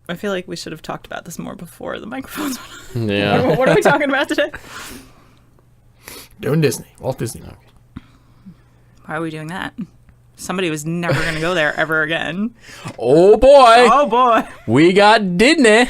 I feel like we should have talked about this more before the microphones went on. Yeah. What are we talking about today? Doing Disney. Walt Disney World. Why are we doing that? Somebody was never going to go there ever again. Oh boy. Oh boy. We got Disney.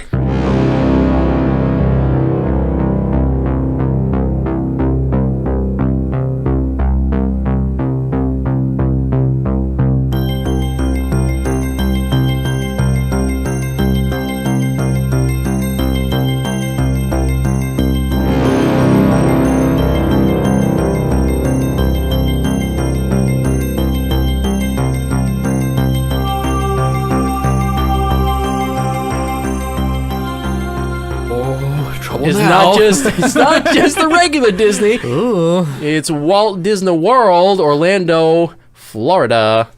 It's not just the regular Disney. Ooh. It's Walt Disney World, Orlando, Florida.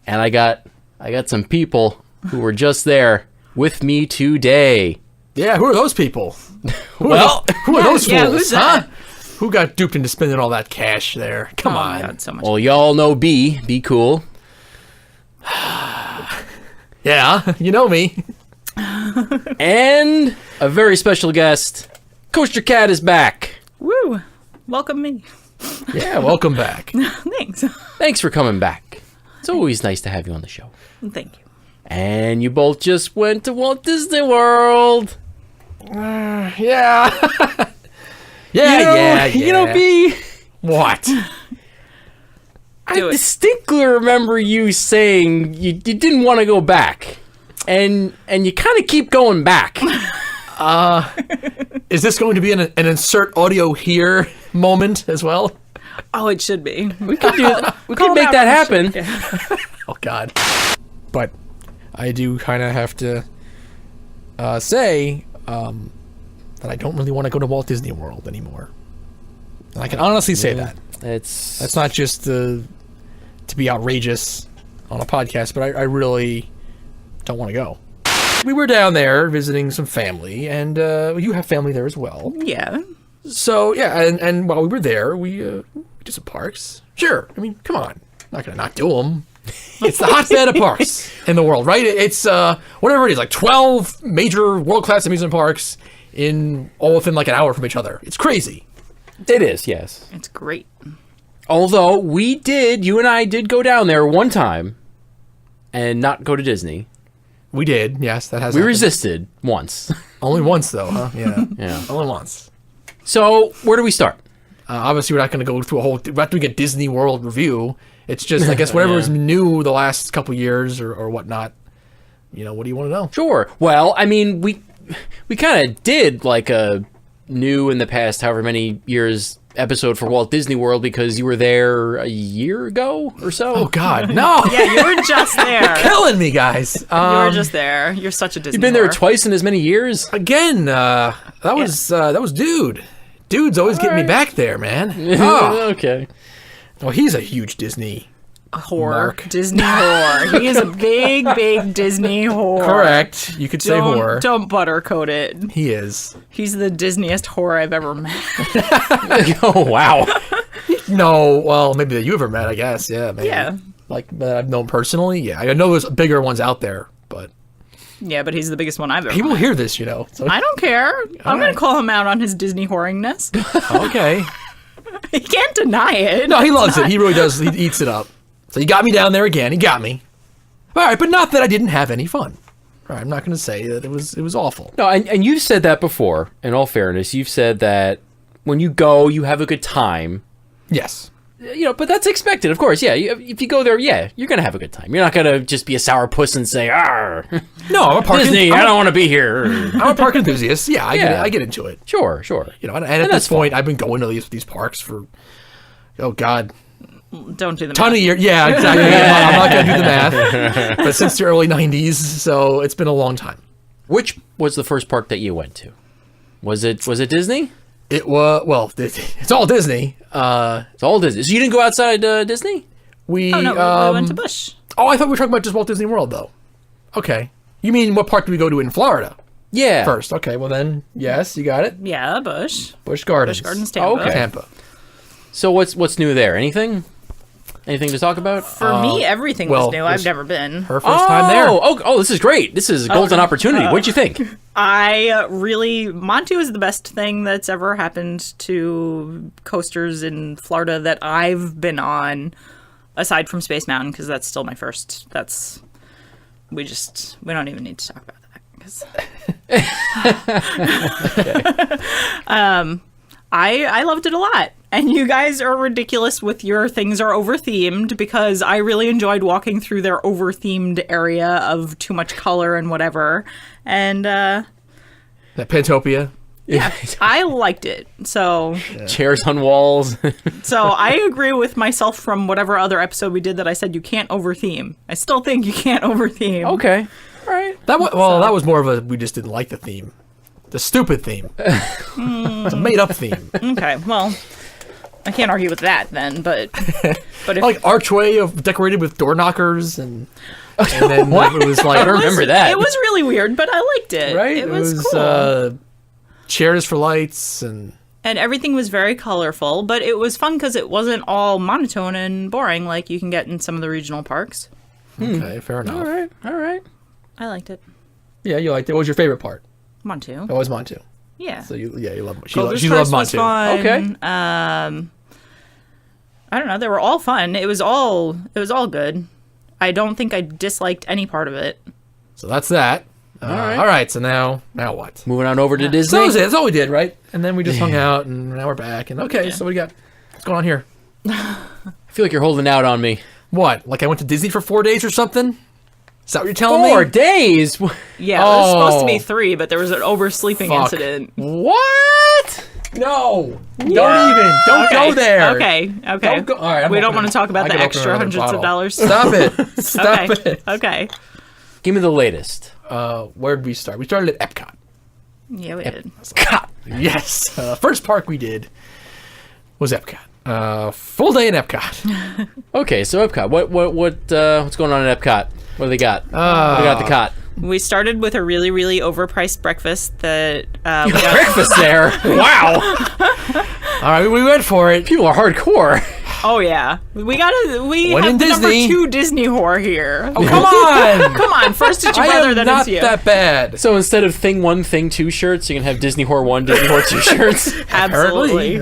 And I got some people who were just there with me today. Yeah, who are those people? Who Well, are those yeah, fools, who's huh? that? Who got duped into spending all that cash there? Come Oh on. my God, so much. Well, y'all know B. Be cool. Yeah, you know me. And a very special guest, Coaster Cat is back. Woo. Welcome me. Yeah, welcome back. Thanks. Thanks for coming back. It's always nice to have you on the show. Thank you. And you both just went to Walt Disney World. Yeah. Yeah. You know, B. What? I Do it. distinctly remember you saying you didn't want to go back. And you kind of keep going back. Is this going to be an insert audio here moment as well? Oh, it should be. We could do that. We Call could make him that out on happen. the show. Yeah. Oh, God. But I do kind of have to say that I don't really want to go to Walt Disney World anymore. And I can honestly say that. That's not just to be outrageous on a podcast, but I really don't want to go. We were down there visiting some family, and you have family there as well. Yeah. So, yeah, and while we were there, we did some parks. Sure. I mean, come on. Not going to not do them. It's the hotbed of parks in the world, right? It's, whatever it is, like 12 major world-class amusement parks all within like an hour from each other. It's crazy. It is, yes. It's great. Although you and I did go down there one time and not go to Disney. We did, yes, that has We happened. resisted once. Only once, though, huh? Yeah. Yeah. Only once. So, where do we start? Obviously, we're not going to go through we're not doing a Disney World review. It's just, I guess, whatever Yeah. is new the last couple years or whatnot. You know, what do you want to know? Sure. Well, I mean, we kind of did like a new in the past however many years episode for Walt Disney World because you were there a year ago or so. Oh, God, no! Yeah, you were just there. Killing me, guys. You were just there. You're such a Disney You've been there whore. twice in as many years? Again, that was Dude. Dude's always getting me back there, man. Oh. Okay. Well, he's a huge Disney Whore. Mark. Disney whore. He is a big Disney whore. Correct. You could say whore. Don't buttercoat it. He is. He's the Disneyest whore I've ever met. Oh, wow. No, well, maybe that you ever met, I guess. Yeah, maybe. Yeah. Like, that I've known personally. Yeah, I know there's bigger ones out there, but Yeah, but he's the biggest one I've ever he will met. hear this, you know. So. I don't care. I'm going right. to call him out on his Disney whoringness. Okay. He can't deny it. No, he loves it. He really does. He eats it up. So he got me down there again. He got me. All right, but not that I didn't have any fun. All right, I'm not going to say that it was awful. No, and you've said that before, in all fairness. You've said that when you go, you have a good time. Yes. You know, but that's expected, of course. Yeah, if you go there, yeah, you're going to have a good time. You're not going to just be a sourpuss and say, "Arr, No, I'm a park Disney, I don't want to be here." I'm a park enthusiast. Yeah, I get into it. Sure. You know, and at that's this point, I've been going to these parks for, oh God, Don't do the ton math. of years. Yeah, exactly. I'm not going to do the math. But since the early 90s, so it's been a long time. Which was the first park that you went to? Was it Disney? It was, well, it's all Disney. It's all Disney. So you didn't go outside Disney? We, Oh, no, we went to Busch. oh, I thought we were talking about just Walt Disney World, though. Okay. You mean what park did we go to in Florida Yeah. first? Okay, well then, yes, you got it. Yeah, Busch. Busch Gardens. Busch Gardens, Tampa. Okay. Tampa. So what's new there? Anything Anything to talk about? For me, everything was well, new. this- I've never been. Her first time there. Oh, this is great. This is a golden opportunity. What'd you think? Montu is the best thing that's ever happened to coasters in Florida that I've been on, aside from Space Mountain, because that's still my first. We don't even need to talk about that. 'Cause I loved it a lot. And you guys are ridiculous with your things are over-themed, because I really enjoyed walking through their over-themed area of too much color and whatever. And, That Pantopia. yeah, I liked it. So Chairs on walls. I agree with myself from whatever other episode we did that I said you can't over-theme. I still think you can't over-theme. Okay. All right. That was more of a we just didn't like the theme. The stupid theme. It's a made-up theme. Okay, well, I can't argue with that then, but if Like archway decorated with door knockers and then What? it was like I don't remember that. It was really weird, but I liked it. right. It was cool. Chairs for lights and And everything was very colorful, but it was fun because it wasn't all monotone and boring like you can get in some of the regional parks. okay, fair enough. All right. I liked it. Yeah, you liked it. What was your favorite part? Montu. That was Montu. Yeah. So you love she Colders loved Crest was Montu. fun. Okay. I don't know. They were all fun. It was all good. I don't think I disliked any part of it. So that's that. All right. So now what? Moving on over to Disney. So that was it. That's all we did, right? And then we just hung out, and now we're back. And okay, so what do you got? What's going on here? I feel like you're holding out on me. What? Like I went to Disney for 4 days or something? Is that what you're telling me? 4 days? Yeah, it was supposed to be Oh. 3, but there was an oversleeping Fuck. incident. What? No. Don't go there. Okay. Don't go. All right, I'm we don't opening- want to talk about I the can open extra another hundreds bottle. of dollars. Stop it. Stop okay. it. Okay. Give me the latest. Where did we start? We started at Epcot. Yeah, we did. Yes. First park we did was Epcot. Full day in Epcot. Okay, so Epcot. What's going on at Epcot? What do they got? What do they got at the cot? We started with a really, really overpriced breakfast that we got. Breakfast there. Wow. All right, we went for it. People are hardcore. Oh yeah, we When have in the number Disney. 2 Disney whore here. Oh, come on. Come on, first it's your I brother, am then not it's you. that bad. So instead of Thing 1, Thing 2 shirts, you can have Disney Whore 1, Disney Whore 2 shirts. Absolutely.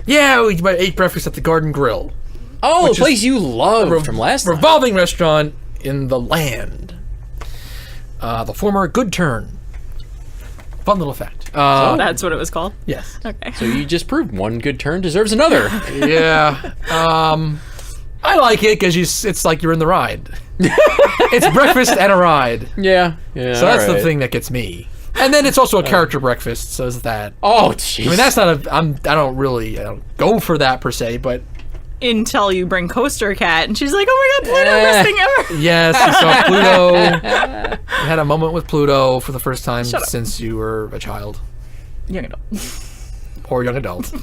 Yeah, we ate breakfast at the Garden Grill. Oh, Which the place you loved from last time. Revolving restaurant in the land. The former Good Turn. Fun little fact. That's what it was called. Yes. Okay. So you just proved one good turn deserves another. Yeah. I like it because it's like you're in the ride. It's breakfast and a ride. Yeah. So that's the thing that gets me. And then it's also a character breakfast, so is that. Oh, jeez. I mean, that's not I don't go for that per se, but Until you bring Coaster Cat, and she's like, "Oh my God, Pluto, best thing ever." yes, you saw Pluto. You had a moment with Pluto for the first time Shut up. since you were a child Young adult. or young adult.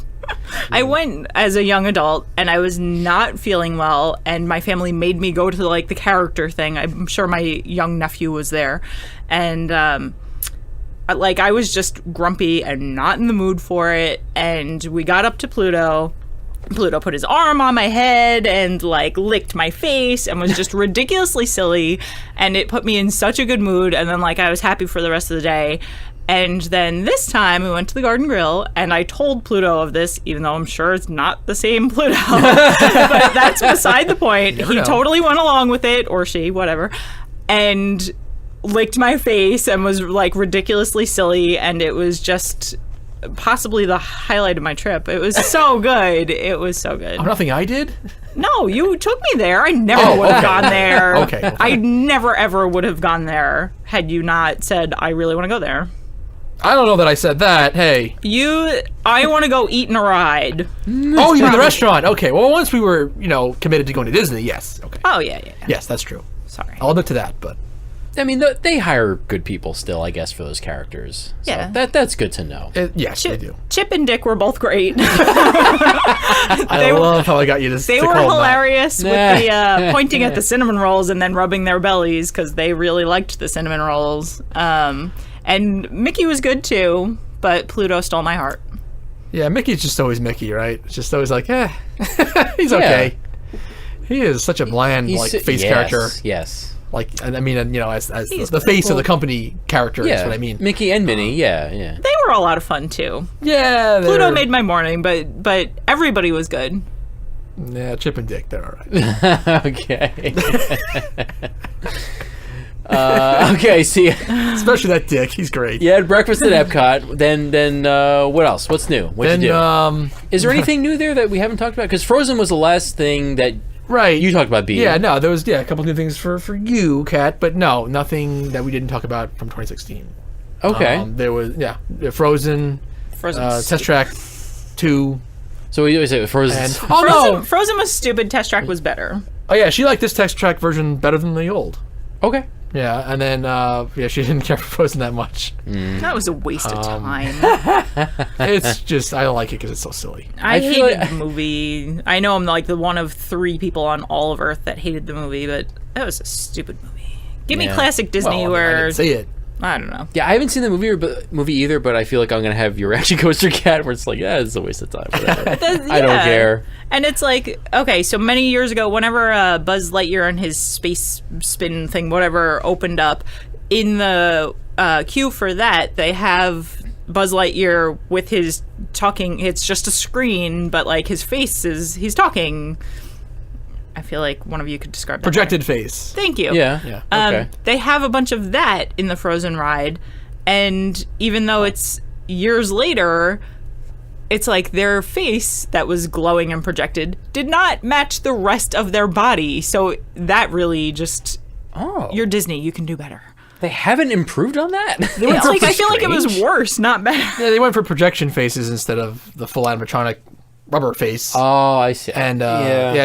I went as a young adult, and I was not feeling well, and my family made me go to like the character thing. I'm sure my young nephew was there, and I was just grumpy and not in the mood for it. And we got up to Pluto. Pluto put his arm on my head and like licked my face and was just ridiculously silly, and it put me in such a good mood. And then like I was happy for the rest of the day. And then this time we went to the Garden Grill, and I told Pluto of this, even though I'm sure it's not the same Pluto. But that's beside the point. He know. totally went along with it, or she, whatever, and licked my face and was like ridiculously silly, and it was just possibly the highlight of my trip. It was so good. It was so good. Oh, nothing I did? No, you took me there. I never would have okay. gone there. Okay. I never ever would have gone there had you not said I really want to go there. I don't know that I said that. Hey. I want to go eat in a ride. Oh, you mean the restaurant? Okay. Well, once we were, committed to going to Disney, yes. Okay. Oh yeah. Yes, that's true. Sorry. I'll admit to that, but I mean, they hire good people still, I guess, for those characters. So Yeah. that's good to know. yes, they do. Chip and Dick were both great. I love how I got you to They to were call them that. hilarious with the pointing at the cinnamon rolls and then rubbing their bellies because they really liked the cinnamon rolls. And Mickey was good too, but Pluto stole my heart. Yeah, Mickey's just always Mickey, right? It's just always like, he's okay. He is such a bland face character. Yes. Like, I mean, as the face of the company character is what I mean. Mickey and Minnie, yeah. They were a lot of fun too. Yeah, Pluto made my morning, but everybody was good. Yeah, Chip and Dick, they're all right. Okay. Okay, see. Especially that Dick, he's great. You had breakfast at Epcot. Then what else? What's new? What'd you do? Is there anything new there that we haven't talked about? Because Frozen was the last thing that you talked about being. Yeah, no, there was a couple new things for you, Kat, but no, nothing that we didn't talk about from 2016. Okay. There was Frozen Test Track 2. So we always say Frozen. Frozen was stupid. Test Track was better. Oh yeah, she liked this Test Track version better than the old. Okay. Yeah, and then she didn't care for Frozen that much. That was a waste of time. It's just I don't like it because it's so silly. I hated the movie. I know I'm like the one of 3 people on all of Earth that hated the movie, but that was a stupid movie. Give me classic Disney where I didn't see it. I don't know. Yeah, I haven't seen the movie either, but I feel like I'm gonna have your reaction coaster Cat, where it's like, yeah, it's a waste of time. Whatever. I don't care. And it's like, okay, so many years ago, whenever Buzz Lightyear and his space spin thing, whatever, opened up, in the queue for that, they have Buzz Lightyear with his talking. It's just a screen, but like his face he's talking. I feel like one of you could describe that. Projected face. Thank you. Yeah. Okay. They have a bunch of that in the Frozen ride, and even though it's years later, it's like their face that was glowing and projected did not match the rest of their body. So that really just... You're Disney. You can do better. They haven't improved on that? It's like, I feel like it was worse, not better. Yeah, they went for projection faces instead of the full animatronic rubber face. Oh, I see. And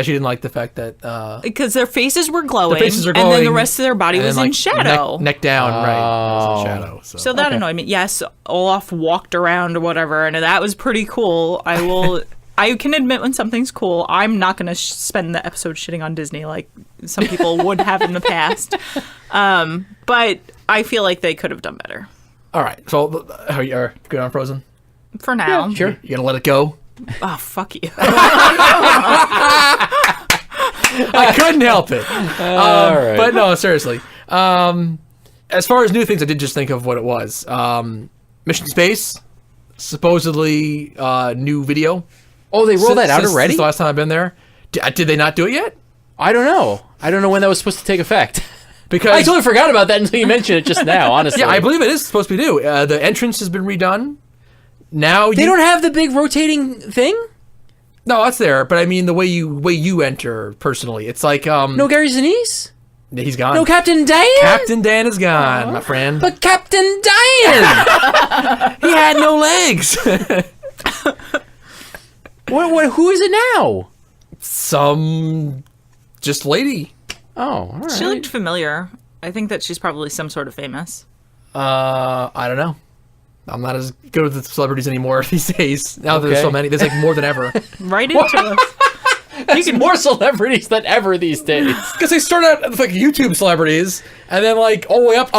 she didn't like the fact that because their faces were glowing, and then the rest of their body was in shadow, neck down, right? It was in shadow. So that annoyed me. Yes, Olaf walked around or whatever, and that was pretty cool. I can admit when something's cool. I'm not going to spend the episode shitting on Disney like some people would have in the past. But I feel like they could have done better. All right. So are you good on Frozen? For now. Yeah, sure. You gonna let it go? Oh, fuck you. I couldn't help it. All right. But no, seriously. As far as new things, I did just think of what it was. Mission Space, supposedly new video. Oh, they rolled that out already? Since the last time I've been there. Did they not do it yet? I don't know. I don't know when that was supposed to take effect. Because I totally forgot about that until you mentioned it just now, honestly. Yeah, I believe it is supposed to be new. The entrance has been redone. Now they don't have the big rotating thing? No, that's there. But I mean, the way you enter personally, it's like no Gary Sinise? He's gone. No Captain Dan? Captain Dan is gone, my friend. But Captain Dan! He had no legs. What? Who is it now? Some just lady. Oh, all right. She looked familiar. I think that she's probably some sort of famous. I don't know. I'm not as good with the celebrities anymore these days. Now there's so many. There's like more than ever. Right into us. You get more celebrities than ever these days. Because they start out with like YouTube celebrities, and then like all the way up to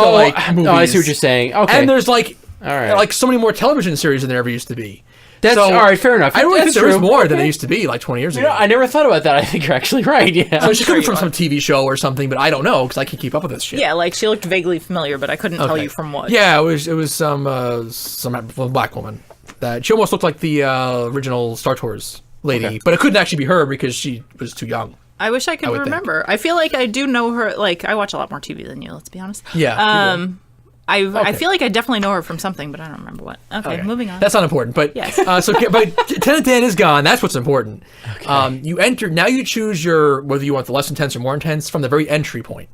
movies. Oh, I see what you're saying. Okay. And there's like, all right, like so many more television series than there ever used to be. That's all right. Fair enough. I really think there is more than there used to be like 20 years ago. I never thought about that. I think you're actually right. Yeah. So she could be from some TV show or something, but I don't know because I can't keep up with this shit. Yeah, like she looked vaguely familiar, but I couldn't tell you from what. Yeah, it was some black woman that she almost looked like the original Star Tours lady, but it couldn't actually be her because she was too young. I wish I could remember. I feel like I do know her. Like I watch a lot more TV than you. Let's be honest. Yeah. I feel like I definitely know her from something, but I don't remember what. Okay, moving on. That's not important, but yes. But Lieutenant Dan is gone. That's what's important. Okay. You enter now. You choose whether you want the less intense or more intense from the very entry point.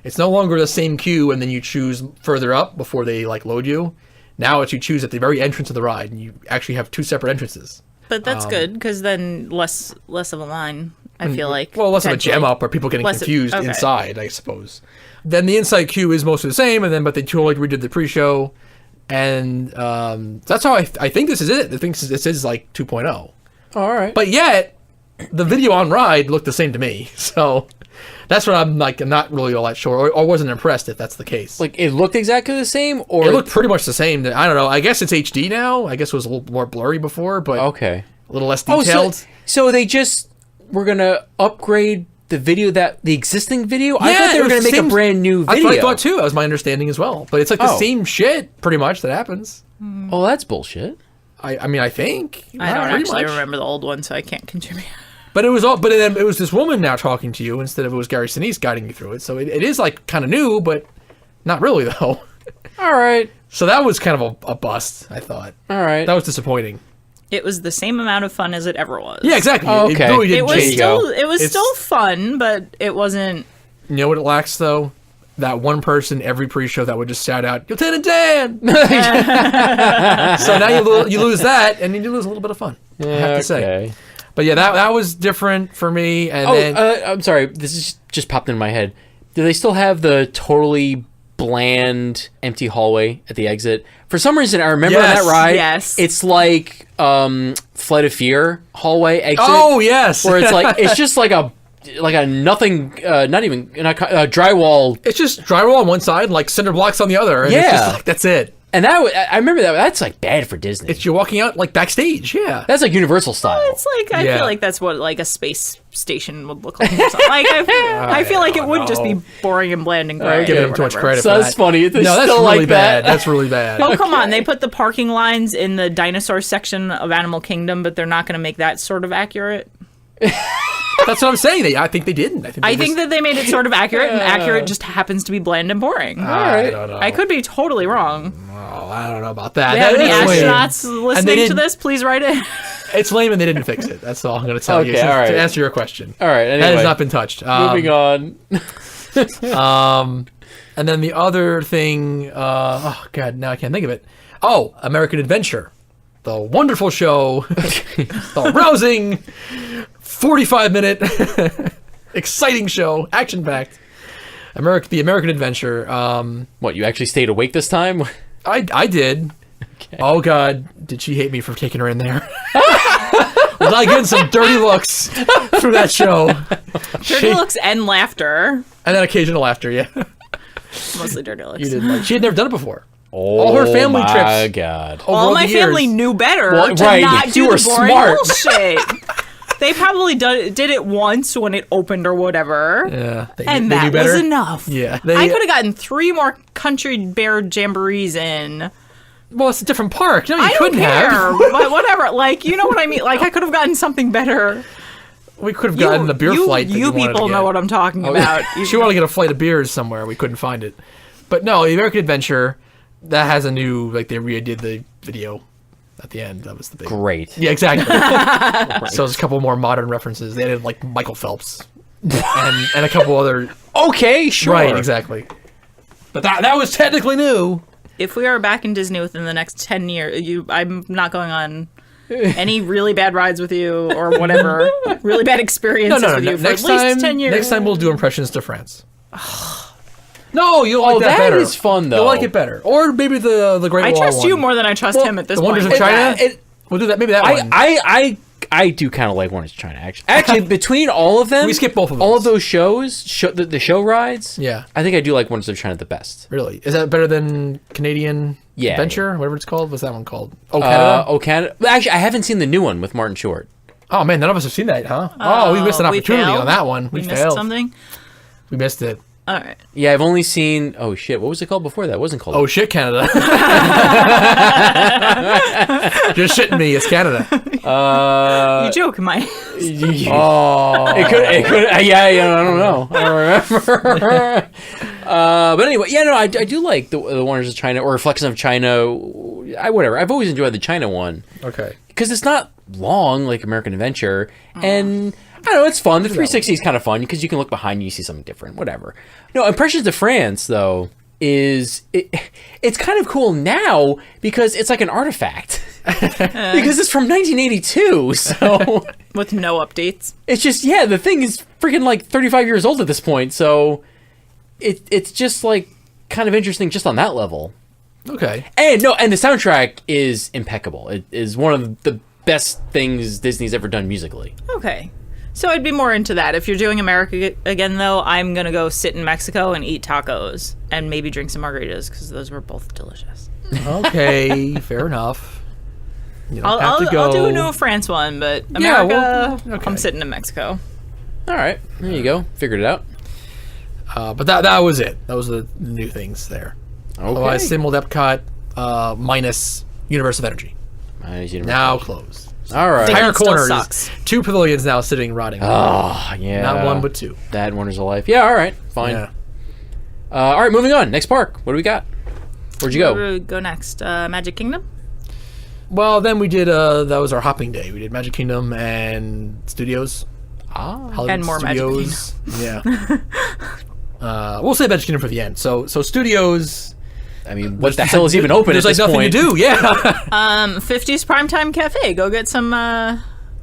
It's no longer the same queue, and then you choose further up before they like load you. Now it's you choose at the very entrance of the ride, and you actually have 2 separate entrances. But that's good because then less of a line. I feel like less of a jam up or people getting confused inside, I suppose. Then the inside queue is mostly the same, but they totally redid the pre-show, and that's how I think this is it. I think this is like 2.0. All right. But yet, the video on ride looked the same to me, so that's what I'm like. I'm not really all that sure, or wasn't impressed if that's the case. Like it looked exactly the same, or it looked pretty much the same. I don't know. I guess it's HD now. I guess it was a little more blurry before, but okay, a little less detailed. So they just were gonna upgrade the video the existing video? I Yeah, thought they it were was going to the make same- a brand new That's video. what I thought too. That was my understanding as well. But it's like the Oh. same shit, pretty much, that happens. Oh, that's bullshit. I mean, I think. I don't Pretty actually much. remember the old one, so I can't contribute. But it was all. But then it was this woman now talking to you instead of it was Gary Sinise guiding you through it. So it is like kind of new, but not really though. All right. So that was kind of a bust. I thought All right. that was disappointing. It was the same amount of fun as it ever was. Yeah, exactly. Oh, okay. It really It didn't was change. still it was It's- still fun, but it wasn't. You know what it lacks though? That one person every pre-show that would just shout out, "Lieutenant Dan!" So now you lose that, and you lose a little bit of fun. I have to say. Okay. But yeah, that was different for me. And then I'm sorry. This is just popped in my head. Do they still have the totally bland, empty hallway at the exit? For some reason, I remember on Yes. that ride. Yes. It's like Flight of Fear hallway exit. oh yes, Where it's like it's just like a nothing, not even drywall. it's just drywall on one side, like cinder blocks on the other. And it's Yeah. just like, that's it. And I remember that. That's like bad for Disney. It's you're walking out like backstage. Yeah. That's like Universal style. It's like I Yeah. feel like that's what like a space station would look like. Or something. Like I feel like it would just be know. boring and bland and gray. Giving or them too much whatever. credit So for that's that. funny. They No, that's still really like bad. that. That's really bad. Oh, come on. They put the parking lines in the dinosaur section of Animal Kingdom, but they're not going to make that sort of accurate. That's what I'm saying. I think they didn't. I think that they made it sort of accurate, and accurate just happens to be bland and boring. I don't know. I could be totally wrong. Oh, I don't know about that. Do you have any That's lame. astronauts And they listening to didn't- this? Please write it. It's lame and they didn't fix it. That's all I'm going to tell you. Okay, all right. To answer your question. All right. That Anyway, has not been touched. moving on. And then the other thing, oh god, now I can't think of it. Oh, American Adventure, the wonderful show, the rousing, 45-minute, exciting show, action-packed. The American Adventure. What? You actually stayed awake this time? I did. Okay. Oh god, did she hate me for taking her in there? Was I getting some dirty looks through that show? Dirty looks and laughter. And then occasional laughter, yeah. Mostly dirty looks. You didn't like. She had never done it before. Oh, her family my trips. God. Over All the my years. family knew better Well, to right, not you do were the boring smart. bullshit. They probably did it once when it opened or whatever. Yeah, they And knew that better. was enough. Yeah, I could have gotten 3 more country bear jamborees in. Well, it's a different park. No, you I don't couldn't care, have. but whatever. Like, you know what I mean? Like, I could have gotten something better. We could have gotten the beer flight. That You wanted to people get. know what I'm talking Oh, about. She wanted to get a flight of beers somewhere. We couldn't find it. But no, the American Adventure, that has a new, like they redid the video at the end. That was the big. Great. Yeah, exactly. So there's a couple more modern references. They added like Michael Phelps and a couple other. Okay, sure. Right, exactly. But that was technically new. If we are back in Disney within the next 10 years, I'm not going on any really bad rides with you or whatever. Really bad experiences with you for Next at least time, 10 years. next time we'll do impressions to France. No, you'll like that that better. is fun, though. You'll like it better, or maybe the Great I Wall trust one. you more than I trust him at this The point. Wonders of China. It- We'll do that. Maybe that one. I do kind of like Wonders of China, actually. Actually, between all of them, We skip both of all those. of those shows, the show rides. Yeah. I think I do like Wonders of China the best. Really, is that better than Canadian Yeah, Adventure? Whatever it's called. What's that one called? Oh, Canada. Canada. Actually, I haven't seen the new one with Martin Short. Oh man, none of us have seen that, huh? Oh, we missed an we opportunity failed? on that one. We missed failed. something. We missed it. All right. Yeah, I've only seen. Oh shit! What was it called before that? It wasn't called. Oh shit, Canada. You're shitting me. It's Canada. You joke, Mike. Oh, It could. Yeah. I don't know. I don't remember. But anyway, yeah. No, I do like the Wonders of China or Reflections of China. Whatever. I've always enjoyed the China one okay. because it's not long like American Adventure, and I don't know, it's fun. The 360 is kind of fun because you can look behind you, you see something different. Whatever. No, Impressions of France though it's kind of cool now because it's like an artifact because it's from 1982. So With no updates. it's just the thing is freaking like 35 years old at this point. So it's just like kind of interesting just on that level. Okay. And the soundtrack is impeccable. It is one of the best things Disney's ever done musically. Okay. So I'd be more into that. If you're doing America again, though, I'm going to go sit in Mexico and eat tacos and maybe drink some margaritas because those were both delicious. Okay. Fair enough. You don't have to go. I'll do a New France one, but Yeah, America, okay. I'm sitting in Mexico. All right, there you go. Figured it out. But that was it. That was the new things there. Okay. Otherwise, Sim World Epcot minus Universe of Energy. Now closed. All right. Entire still corner sucks. is 2 pavilions now sitting rotting. Oh, yeah. Not 1, but 2. That and Wonders of Life. Yeah, all right. Fine. Yeah. All right, moving on. Next park. What do we got? Where'd you go? Where do we go next? Magic Kingdom? Well, then we did, that was our hopping day. We did Magic Kingdom and Studios. Hollywood And more Magic Studios. Yeah. We'll say Magic Kingdom for the end. So Studios... I mean, what the hell is even open at There's this like nothing point? to do, yeah. 50s Primetime Cafe. Go get some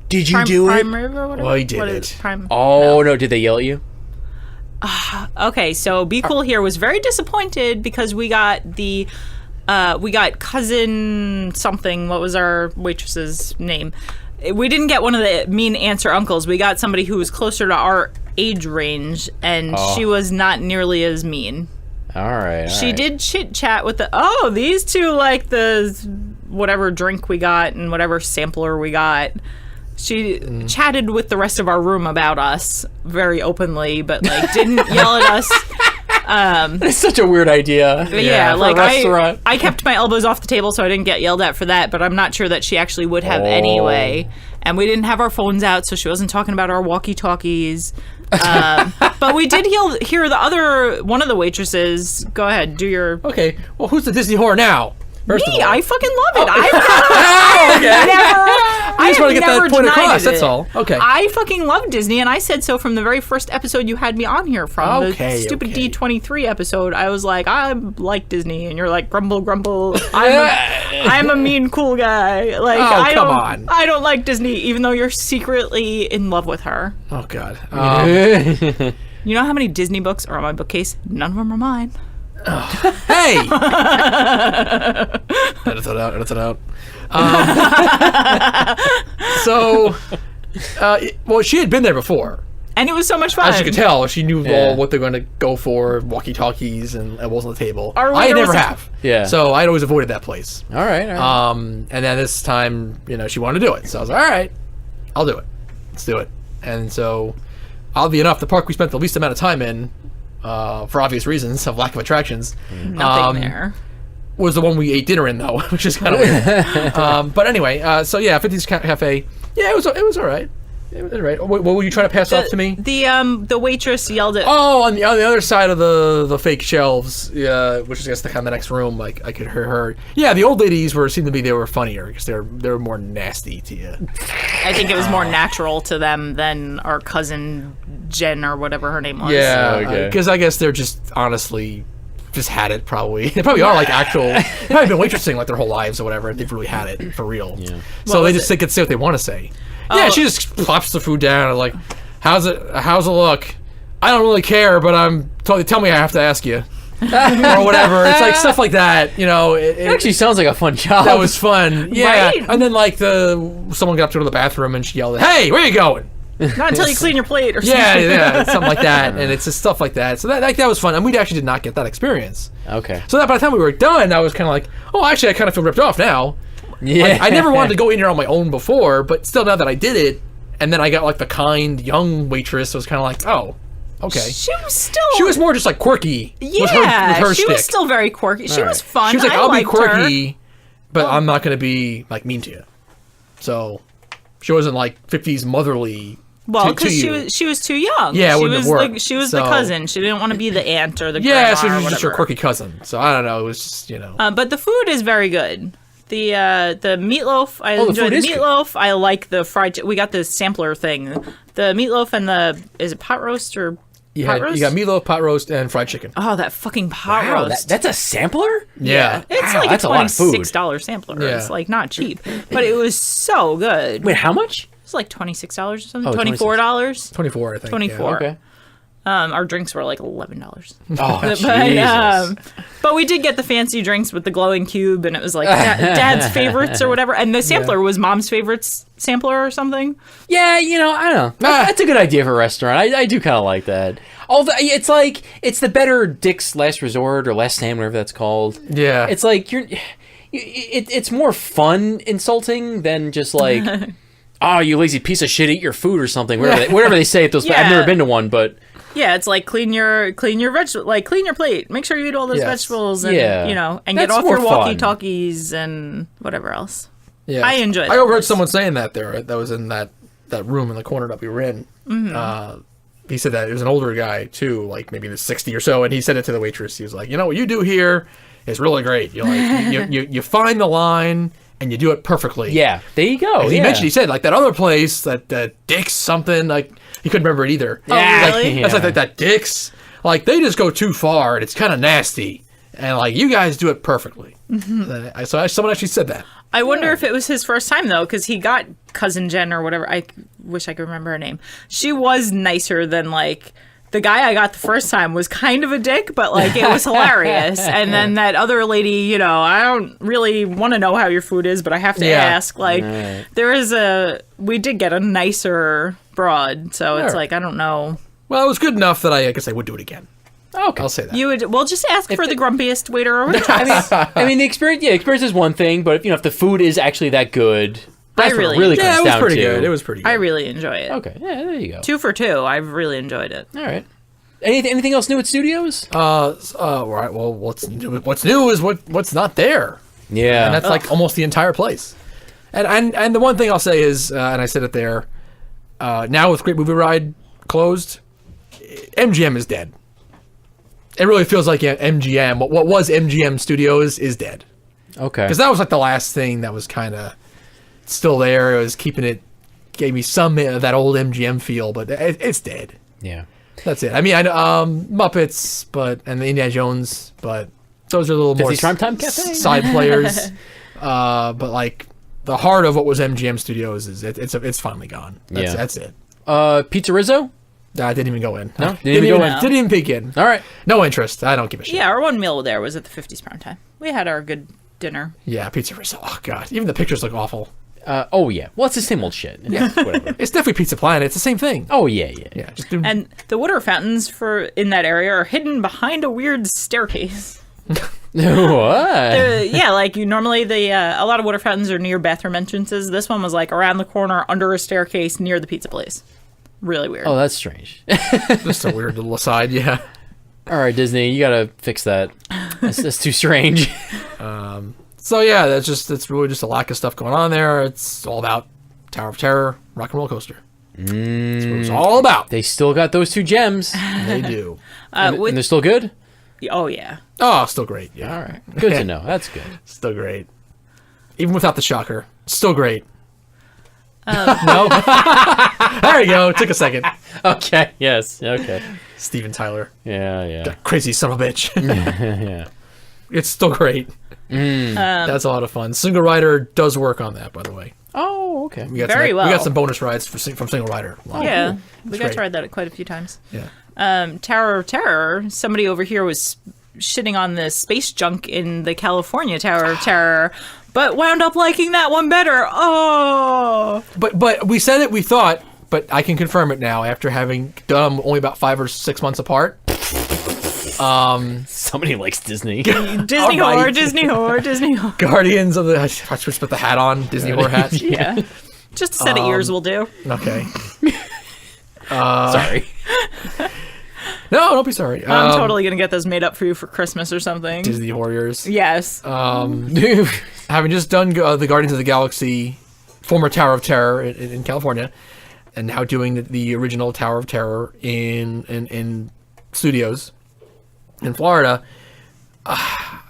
Did you Prime, do it? Prime Rib or whatever. Well, he did What is it. Prime? Oh, no. Did they yell at you? Okay, so Be Cool here was very disappointed because we got cousin something. What was our waitress's name? We didn't get one of the mean aunts or uncles. We got somebody who was closer to our age range, and she was not nearly as mean. All right. She did chit chat with these two like the whatever drink we got and whatever sampler we got. She chatted with the rest of our room about us very openly, but like didn't yell at us. It's such a weird idea. Yeah, for like a restaurant. I kept my elbows off the table so I didn't get yelled at for that, but I'm not sure that she actually would have anyway. And we didn't have our phones out, so she wasn't talking about our walkie-talkies. But we did hear one of the waitresses. Go ahead, do your... Okay, well, who's the Disney whore now? First of Me, all. I fucking love it. I just want to get that point across, that's all. Okay. I fucking love Disney, and I said so from the very first episode you had me on here from. Okay, the stupid okay. D23 episode. I was like, I like Disney, and you're like, grumble, grumble. I'm a mean, cool guy. Like, come on. I don't like Disney, even though you're secretly in love with her. Oh, God. You know how many Disney books are on my bookcase? None of them are mine. Hey! Edit that out. Well, she had been there before. And it was so much fun. As you could tell, she knew all what they're going to go for, walkie-talkies and elbows on the table. I never have. Yeah. So I'd always avoided that place. All right. And then this time, she wanted to do it. So I was like, all right, I'll do it. Let's do it. And so, oddly enough, the park we spent the least amount of time in, for obvious reasons of lack of attractions, Nothing there. was the one we ate dinner in, though, which is kind of weird. But anyway, 50's Cafe, yeah, it was all right. It was all right. What were you trying to pass off to me? The waitress yelled at... Oh, on the other side of the fake shelves, which is I guess the kind of the next room, like I could hear her. Yeah, the old ladies seemed to be they were funnier because they were more nasty to you. I think it was more natural to them than our cousin Jen or whatever her name was. Yeah, okay. because I guess they're just honestly just had it probably. They probably are like actual. They've probably been waitressing like their whole lives or whatever. They've really had it for real. Yeah. So they just get to say what they want to say. Yeah, she just plops the food down and like, how's it look? I don't really care, but tell me I have to ask you. Or whatever. It's like stuff like that, It actually sounds like a fun job. That was fun. Yeah. Right? And then like someone got up to go to the bathroom and she yelled, "Hey, where you going?" Not until you clean your plate or something. Yeah, something like that. And it's just stuff like that. So that was fun. And we actually did not get that experience. Okay. So that by the time we were done, I was kind of like, oh, actually, I kind of feel ripped off now. Yeah. Like, I never wanted to go in here on my own before, but still now that I did it, and then I got like the kind young waitress, I was kind of like, oh, okay. She was more just like quirky. Yeah, with her she shtick. was still very quirky. She was fun. She was like, I I'll be liked quirky, her. but I'm not going to be like mean to you. So she wasn't like 50s motherly. Well, to because you. she was too young. Yeah, it she wouldn't was have worked. she was So- the cousin. She didn't want to be the aunt or the Yeah, grandma so she or was just her whatever. quirky cousin. So I don't know. It was just But the food is very good. The meatloaf, I the enjoy food the is good. meatloaf. I like the fried. We got the sampler thing. The meatloaf and is it pot roast or you pot roast? got meatloaf, pot roast, and fried chicken. Oh, that fucking pot Wow, roast. that's a sampler? Yeah. It's Wow, like that's a a lot of food. $26 sampler. Yeah. It's like not cheap, but it was so good. Wait, how much? It's like $26 or something. Oh, $24. 24, I think. 24. Okay. Our drinks were like $11. Oh, Jesus. But we did get the fancy drinks with the glowing cube, and it was like Dad's favorites or whatever. And the sampler was Mom's favorites sampler or something. Yeah, I don't know. That's a good idea for a restaurant. I do kind of like that. Although it's like it's the better Dick's Last Resort or Last Stand, whatever that's called. Yeah. It's like it's more fun insulting than just like oh, you lazy piece of shit, eat your food or something. Whatever they say at those. Yeah. I've never been to one, but Yeah, it's like clean your vegetable, like clean your plate. Make sure you eat all those Yes. vegetables, and Yeah. and That's get off more your fun. walkie-talkies and whatever else. Yeah, I enjoyed I that overheard place. someone saying that that was in that room in the corner that we were in. He said that it was an older guy too, like maybe in the 60 or so, and he said it to the waitress. He was like, what you do here is really great. You like you find the line and you do it perfectly. yeah, there you go. And he said like that other place that Dick's something, like he couldn't remember it either. Yeah. Oh, really? That's like that Dick's, like they just go too far and it's kind of nasty, and like you guys do it perfectly. So someone actually said that. I wonder if it was his first time though, because he got cousin Jen or whatever. I wish I could remember her name. She was nicer than like the guy I got the first time was kind of a dick, but like it was hilarious. And then that other lady, I don't really want to know how your food is, but I have to ask. Like we did get a nicer broad, so it's Sure. like I don't know. Well, it was good enough that I guess I would do it again. Okay. I'll say that. You would just ask for the grumpiest waiter or waitress. I mean, the experience is one thing, but if the food is actually that good, that's really- what it really Yeah, comes it was down pretty to. good. It was pretty good. I really enjoy it. Okay, yeah, there you go. 2 for 2. I've really enjoyed it. All right. Anything else new at studios? Right. Well, what's new is what's not there, Yeah. and that's like almost the entire place. And the one thing I'll say is, and I said it there, now with Great Movie Ride closed, MGM is dead. It really feels like MGM. What was MGM Studios is dead, Okay. because that was like the last thing that was kind of still there. It was gave me some of that old MGM feel, but it's dead. Yeah. That's it. I mean, Muppets, and the Indiana Jones, but those are a little more 50s Primetime Cafe? side players. But like the heart of what was MGM Studios it's finally gone. That's it. Pizza Rizzo? I didn't even go in. No? Didn't even even go in? Didn't even peek in. All right. No interest. I don't give a shit. Yeah, our one meal there was at the 50s prime time. We had our good dinner. Yeah, Pizza Rizzo. Oh god, even the pictures look awful. Oh, yeah. Well, it's the same old shit. Yeah. Whatever. It's definitely Pizza Planet. It's the same thing. Oh, yeah. Yeah, just do. And the water fountains in that area are hidden behind a weird staircase. What? Yeah, like a lot of water fountains are near bathroom entrances. This one was like around the corner under a staircase near the pizza place. Really weird. Oh, that's strange. Just a weird little aside. Yeah. All right, Disney, you gotta fix that. That's too strange. So yeah, it's really just a lack of stuff going on there. It's all about Tower of Terror, Rock and Roller Coaster. That's what it's all about. They still got those 2 gems. They do. And they're still good? Oh, yeah. Oh, still great. Yeah, All right. Good to know. That's good. still great. Even without the shocker, still great. No. There you go. It took a second. Okay. Yes. Okay. Steven Tyler, Yeah. that crazy son of a bitch. Yeah. It's still great. That's a lot of fun. Single Rider does work on that, by the way. Oh, okay. We got Very some, well. We got some bonus rides from Single Rider. Wow. Yeah. We got great. to ride that quite a few times. Yeah. Tower of Terror, somebody over here was shitting on the space junk in the California Tower of Terror, but wound up liking that one better. Oh. But we said it. We thought. But I can confirm it now after having done them only about 5 or 6 months apart. Somebody likes Disney. Disney All right. horror, Disney horror, Disney horror. Guardians of the. I should put the hat on. Disney horror hat. Yeah. Just a set of ears will do. Okay. Sorry. No, don't be sorry. I'm totally going to get those made up for you for Christmas or something. Disney Warriors. Yes. Having just done the Guardians of the Galaxy, former Tower of Terror in California, and now doing the original Tower of Terror in studios in Florida, and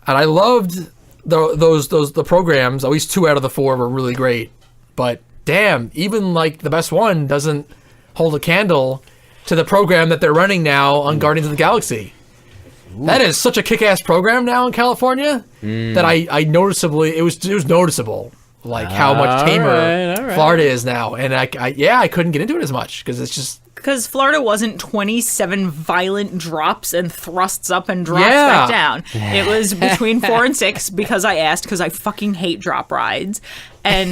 I loved the programs. At least 2 out of the 4 were really great, but damn, even like the best one doesn't hold a candle to the program that they're running now on Guardians of the Galaxy. Ooh. That is such a kick-ass program now in California that I noticeably it was noticeable like how much tamer Florida is now, and I couldn't get into it as much because it's just because Florida wasn't 27 violent drops and thrusts up and drops back down. It was between 4 and 6 because I asked because I fucking hate drop rides. And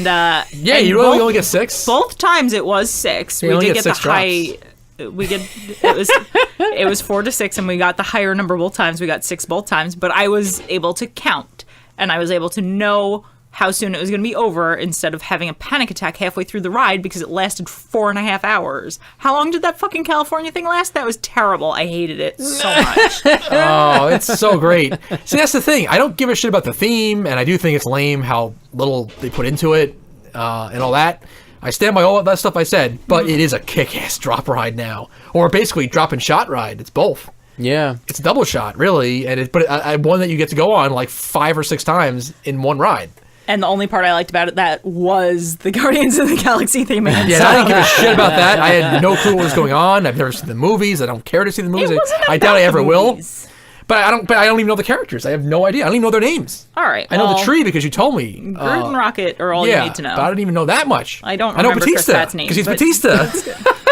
you really only get 6. Both times it was 6. We did get the high. It was 4 to 6, and we got the higher number both times. We got 6 both times, but I was able to count, and I was able to know how soon it was going to be over instead of having a panic attack halfway through the ride because it lasted 4.5 hours. How long did that fucking California thing last? That was terrible. I hated it so much. Oh, it's so great. See, that's the thing. I don't give a shit about the theme, and I do think it's lame how little they put into it and all that. I stand by all of that stuff I said, but it is a kick-ass drop ride now. Or basically drop and shot ride. It's both. Yeah. It's a double shot, really, and one that you get to go on like 5 or 6 times in one ride. And the only part I liked about it that was the Guardians of the Galaxy theme. Yeah, I didn't give a shit about that. I had no clue what was going on. I've never seen the movies. I don't care to see the movies. I doubt I ever will. But I don't even know the characters. I have no idea. I don't even know their names. All right. I know the tree because you told me. Groot and Rocket are all you need to know. But I don't even know that much. I don't remember Chris Pratt's name. Because he's Batista.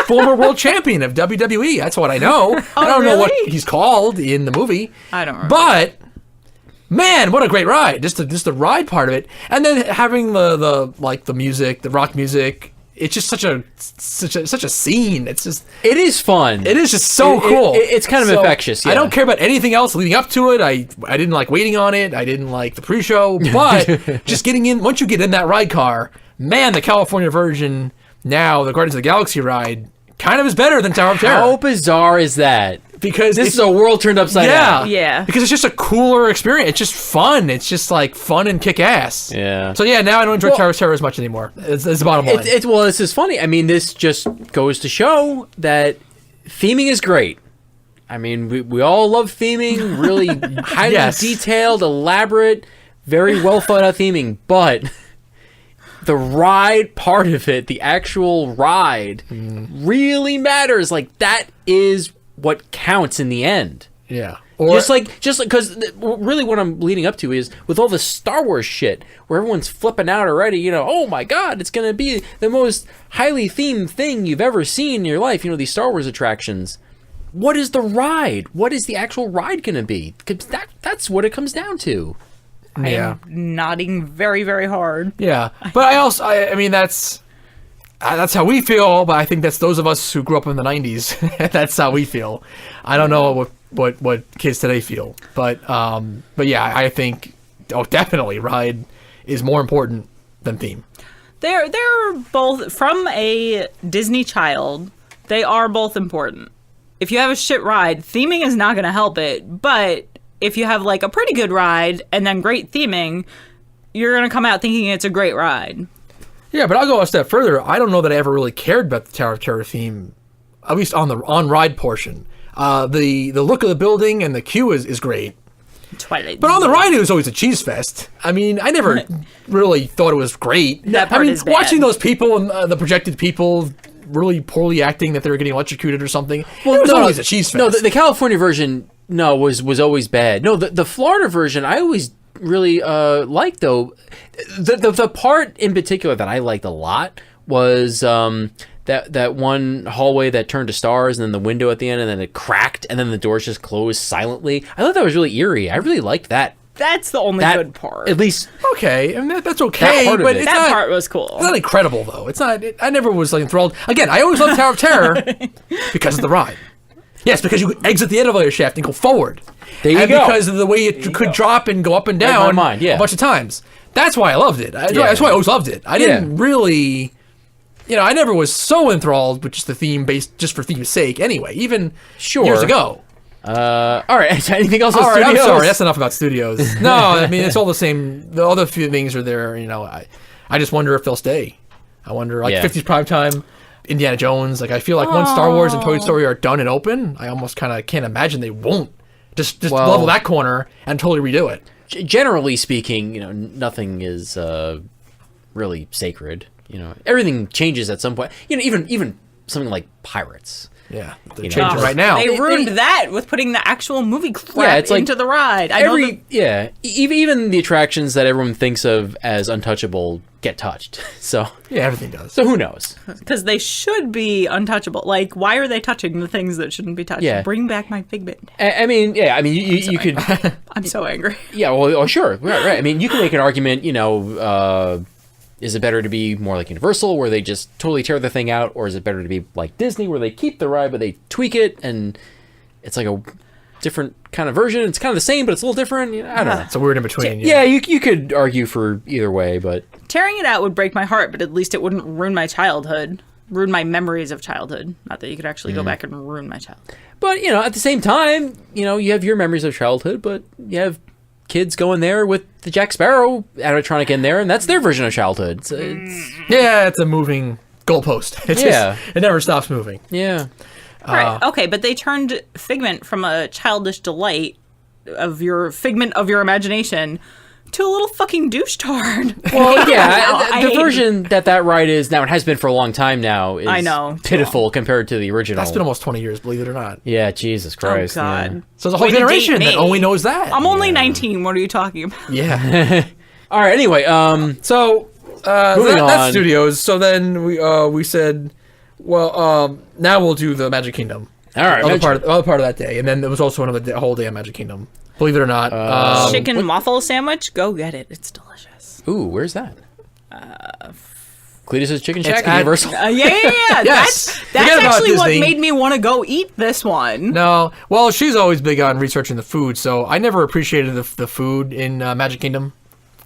Former world champion of WWE. That's what I know. I don't know what he's called in the movie. I don't remember. But man, what a great ride! Just the ride part of it, and then having the music, the rock music. It's just such a scene. It is fun. It is just so cool. It's kind of infectious. Yeah. I don't care about anything else leading up to it. I didn't like waiting on it. I didn't like the pre-show. But just getting in, once you get in that ride car, man, the California version now, the Guardians of the Galaxy ride, kind of is better than Tower of Terror. How bizarre is that? Because this is a world turned upside down. Yeah. Because it's just a cooler experience. It's just fun. It's just like fun and kick ass. Yeah. So yeah, now I don't enjoy Tower of Terror as much anymore. It's the bottom line. Well, this is funny. I mean, this just goes to show that theming is great. I mean, we all love theming. Really highly detailed, elaborate, very well thought out theming. But the ride part of it, the actual ride, really matters. Like, that is what counts in the end. Yeah. Just like because really what I'm leading up to is with all the Star Wars shit where everyone's flipping out already, oh my god, it's gonna be the most highly themed thing you've ever seen in your life, these Star Wars attractions. What is the ride? What is the actual ride gonna be? Because that's what it comes down to. Yeah. I'm nodding very, very hard. Yeah. But I mean that's how we feel, but I think that's those of us who grew up in the 90s. That's how we feel. I don't know what kids today feel. But yeah, I think definitely ride is more important than theme. They're both, from a Disney child, they are both important. If you have a shit ride, theming is not going to help it, but if you have like a pretty good ride and then great theming, you're going to come out thinking it's a great ride. Yeah, but I'll go a step further. I don't know that I ever really cared about the Tower of Terror theme, at least on the on-ride portion. The look of the building and the queue is great. Twilight. But on the ride, it was always a cheese fest. I mean, I never really thought it was great. That part is bad. Watching those people and the projected people really poorly acting that they were getting electrocuted or something, it was always a cheese fest. No, the California version, was always bad. No, the Florida version, I always really liked, though. The part in particular that I liked a lot was that one hallway that turned to stars and then the window at the end and then it cracked and then the doors just closed silently. I thought that was really eerie. I really liked that. That's the only good part. At least. Okay, and that's okay, but that part was cool. It's not incredible, though. It's not. I never was like enthralled. Again, I always loved Tower of Terror because of the ride. Yes, because you exit the elevator shaft and go forward. There you go. And because of the way it could drop and go up and down a bunch of times. That's why I loved it. That's why I always loved it. I didn't really... I never was so enthralled with just the theme based just for theme's sake anyway, even years ago. All right. Anything else on All right, studios? I'm sorry. That's enough about studios. No, I mean, it's all the same. The other few things are there. I just wonder if they'll stay. I wonder, 50s primetime, Indiana Jones. Like, I feel like once Star Wars and Toy Story are done and open, I almost kind of can't imagine they won't just level that corner and totally redo it. Generally speaking, nothing is really sacred. Everything changes at some point. Even something like Pirates. Yeah, they're changing right now. They ruined that with putting the actual movie crap into the ride. Even the attractions that everyone thinks of as untouchable get touched. So yeah, everything does. So who knows? Because they should be untouchable. Like, why are they touching the things that shouldn't be touched? Yeah. Bring back my Figment. You could. I'm so angry. Yeah, well, sure, right. I mean, you can make an argument. Is it better to be more like Universal, where they just totally tear the thing out, or is it better to be like Disney, where they keep the ride but they tweak it, and it's like different kind of version. It's kind of the same, but it's a little different. I don't know. It's a weird in between. Yeah, you could argue for either way, but Tearing it out would break my heart, but at least it wouldn't ruin my childhood. Ruin my memories of childhood. Not that you could actually go back and ruin my childhood. But, at the same time, you have your memories of childhood, but you have kids going there with the Jack Sparrow animatronic in there, and that's their version of childhood. So it's a moving goalpost. It never stops moving. Yeah. Right. Okay, but they turned Figment from a childish delight of your figment of your imagination to a little fucking douche-tard. Well, yeah, the version that ride is now, it has been for a long time now, is I know. pitiful compared to the original. That's been almost 20 years, believe it or not. Yeah, Jesus Christ. Oh, God. Yeah. So there's a whole Way to generation date that me. only knows that. I'm only 19. What are you talking about? Yeah. All right, anyway, So Moving that's on. studios. So then we said, well, now we'll do the Magic Kingdom. all right. Other part of that day, and then there was also a whole day of Magic Kingdom. Believe it or not. Chicken waffle sandwich? Go get it. It's delicious. Ooh, where's that? Cletus's Chicken Shack It's at at- Universal. Yeah. Yes. That's Forget about actually what Disney. made me want to go eat this one. No, well, she's always big on researching the food, so I never appreciated the food in Magic Kingdom,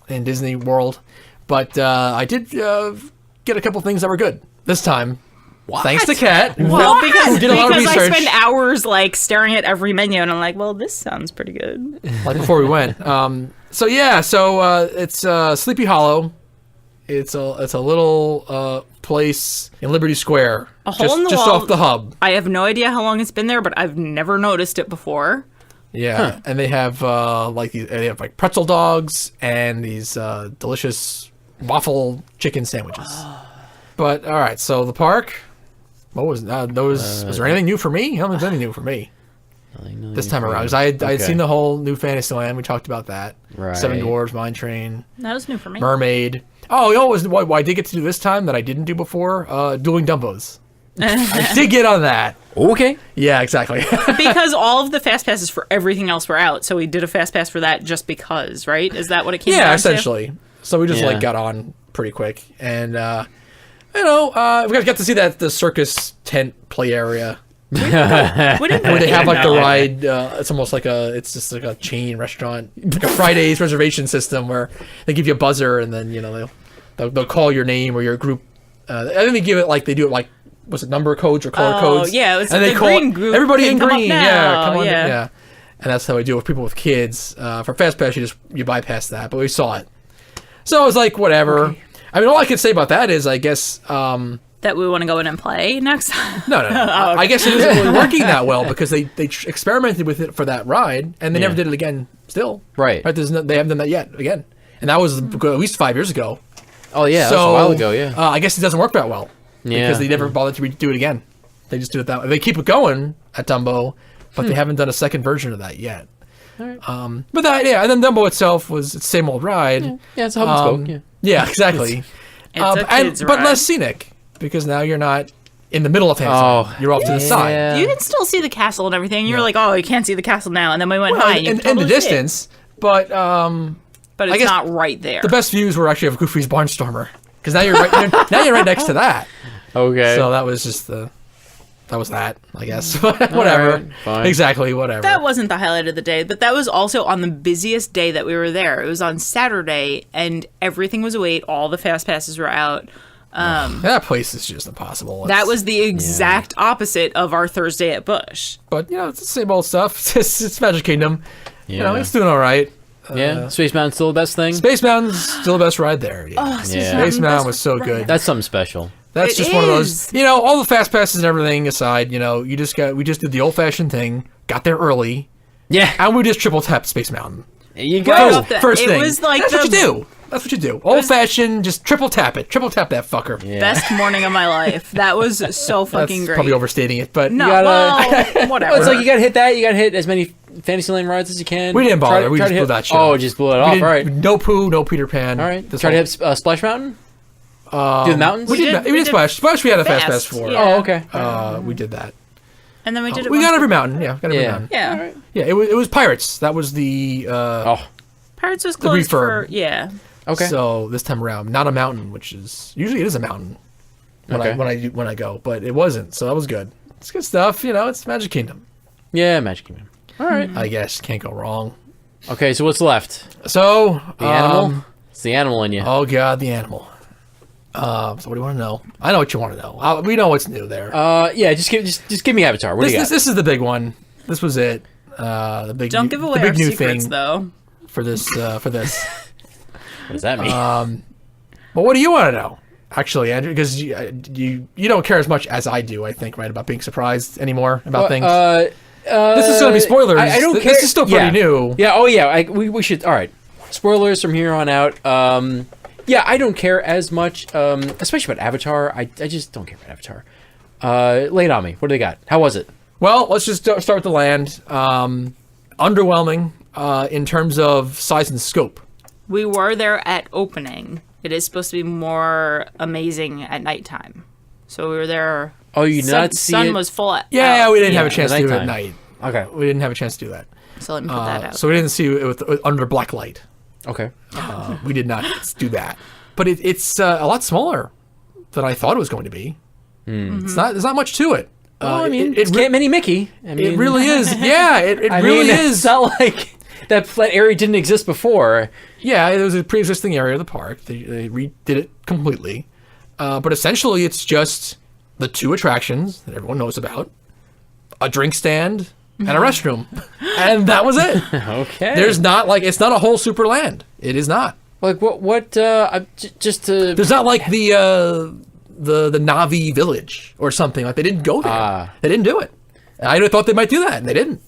in Disney World, but I did get a couple things that were good this time. What? Thanks to Kat. Well, because did a lot of I research. spend hours staring at every menu, and I'm like, well, this sounds pretty good. Like before we went. So it's Sleepy Hollow. It's a little place in Liberty Square, A hole in the just wall. off the hub. I have no idea how long it's been there, but I've never noticed it before. Yeah, and they have they have pretzel dogs and these delicious waffle chicken sandwiches. But all right, so the park. What was was there anything new for me? I don't think there's anything new for me this time around. Because I had seen the whole new Fantasyland. We talked about that. Right. Seven Dwarfs, Mine Train, That was new for me. Mermaid. Oh, what I did get to do this time that I didn't do before? Dueling Dumbos. I did get on that. Okay. Yeah, exactly. Because all of the fast passes for everything else were out, so we did a fast pass for that just because, right? Is that what it came down Yeah, to? essentially. So we just Yeah. got on pretty quick, and we got to see the circus tent play area We didn't where they have the know. ride. It's almost it's just like a chain restaurant, like a Fridays reservation system where they give you a buzzer, and then they'll call your name or your group. I think they give it they do it was it number codes or color codes? Yeah, it's and the they call green group everybody can in come up green. now. Yeah, come on, Yeah. yeah. And that's how we do it with people with kids. For Fast Pass, you bypass that, but we saw it. So I was like, whatever. Okay. I mean, all I can say about that is, I guess. That we want to go in and play next time. No. I guess it isn't really working that well because they experimented with it for that ride and they never did it again. Still, Right. They haven't done that yet again, and that was at least 5 years ago. Oh, yeah, that was a while ago, yeah. I guess it doesn't work that well because they never Mm-hmm. bothered to do it again. They just do it that way. They keep it going at Dumbo, but they haven't done a second version of that yet. Right. But that, and then Dumbo itself was it's the same old ride. Yeah, it's a hub and spoke, yeah. Yeah, exactly. It's a kid's but ride. less scenic because now you're not in the middle of Fantasyland. You're off to the side. You can still see the castle and everything. You're like, oh, you can't see the castle now. And then we went high. And you in can totally the see it. distance, but But I it's guess not right there. the best views were actually of Goofy's Barnstormer because now you're right next to that. Okay. So that was just that, I guess. Whatever. All right, fine. Exactly, whatever. That wasn't the highlight of the day, but that was also on the busiest day that we were there. It was on Saturday, and everything was away. All the fast passes were out. That place is just impossible. That was the exact opposite of our Thursday at Busch. But, it's the same old stuff. It's Magic Kingdom. Yeah. It's doing all right. Yeah, Space Mountain's still the best thing? Space Mountain's still the best ride there. Yeah. Oh, Space Mountain was so good. That's something special. That's It just one of is. those, all the fast passes and everything aside, we just did the old fashioned thing, got there early, Yeah. and we just triple tapped Space Mountain. There you Right go. off the- First it thing. was like That's what you do. That's what you do. Old fashioned, just triple tap it. Triple tap that fucker. Yeah. Best morning of my life. That was so That's fucking great. probably overstating it, but No, gotta- well, whatever. Well, it's like you gotta hit that. You gotta hit as many Fantasyland rides as you can. we didn't bother. Try We to just blew hit- that shit. Oh, off. just blew it We off. didn't- All right. No Pooh, no Peter Pan. All right. This Try to whole- hit Splash Mountain? Do the mountains? We did we did Splash. Splash we had a fast pass Fast, for. yeah. Oh, okay. We did that. and then we did it We once got every for- mountain. Yeah, got every Yeah. mountain. Yeah. All right. Yeah, it was Pirates. That was the Oh, Pirates was closed for, refurb. yeah. okay. So this time around, not a mountain, which is usually it is a mountain Okay. when I go, but it wasn't. So that was good. It's good stuff. It's Magic Kingdom. Yeah, Magic Kingdom. All right. I guess can't go wrong. Okay, so what's left? So The animal? It's the animal in you. Oh God, the animal. So what do you want to know? I know what you want to know. We know what's new there. Yeah, just give me Avatar. What do you got? This is the big one. This was it. The big. Don't give away the big our new secrets, thing though. for this. For this. What does that mean? But what do you want to know? Actually, Andrew, because you don't care as much as I do, I think, right, about being surprised anymore about things. This is going to be spoilers. I don't care. This is still pretty new. Yeah. Oh, yeah. We should. All right. Spoilers from here on out. Yeah, I don't care as much, especially about Avatar. I just don't care about Avatar. Lay it on me. What do they got? How was it? Well, let's just start with the land. Underwhelming in terms of size and scope. We were there at opening. It is supposed to be more amazing at nighttime. So we were there. Oh, you did not see sun it? was full. Yeah, we didn't have a chance at to do it at nighttime. night. Okay. We didn't have a chance to do that. So let me put that out. So we didn't see it with under black light. Okay. We did not do that. But it's a lot smaller than I thought it was going to be. It's not. There's not much to it. Well, I mean, it's Camp Mini Mickey. I mean, it really is. Yeah, it really is. It's not like that area didn't exist before. Yeah, it was a pre-existing area of the park. They redid it completely. But essentially, it's just the two attractions that everyone knows about, a drink stand, and a restroom. And that was it. Okay. There's not, it's not a whole super land. It is not. Like, just to... There's not like the Na'vi village or something. Like, they didn't go there. They didn't do it. I thought they might do that, and they didn't.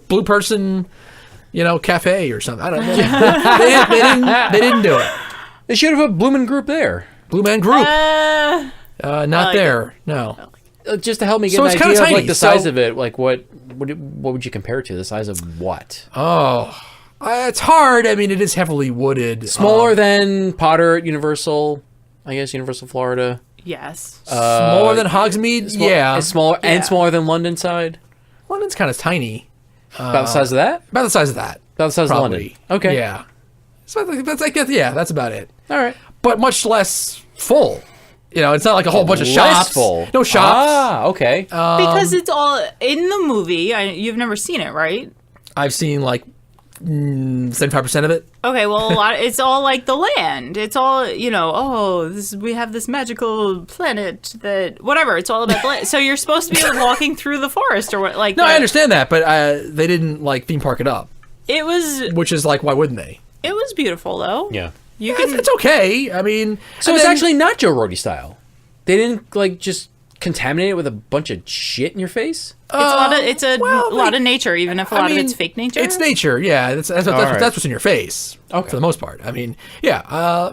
Blue person, cafe or something. I don't know. They didn't do it. They should have a Bloomin' Group there. Blue Man Group. Not there. No. Just to help me get So an it's idea kinda of tiny, the size of it. Like, what would you compare it to? The size of what? Oh, it's hard. I mean, it is heavily wooded. Smaller than Potter at Universal, I guess, Universal Florida. Yes. Smaller than Hogsmeade? Yeah. It's smaller and smaller than London side. London's kind of tiny. About the size of that? About the size of that. About the size of London. Okay. Yeah. So that's about it. All right. But much less full. It's not like a whole bunch of shops. Full. No shops. Ah, okay. Because it's all in the movie. You've never seen it, right? I've seen 75% of it. Okay, well, it's all like the land. It's all, we have this magical planet that, whatever, it's all about the land. So you're supposed to be walking through the forest or what, No, I understand that, but they didn't, theme park it up. It was... Which is, why wouldn't they? It was beautiful, though. Yeah. It's okay. I mean... So it's actually not Joe Rohde style. They didn't, just contaminate it with a bunch of shit in your face? It's a lot of nature, even if a lot of it's fake nature. It's nature, yeah. That's what's in your face, for the most part. I mean, yeah,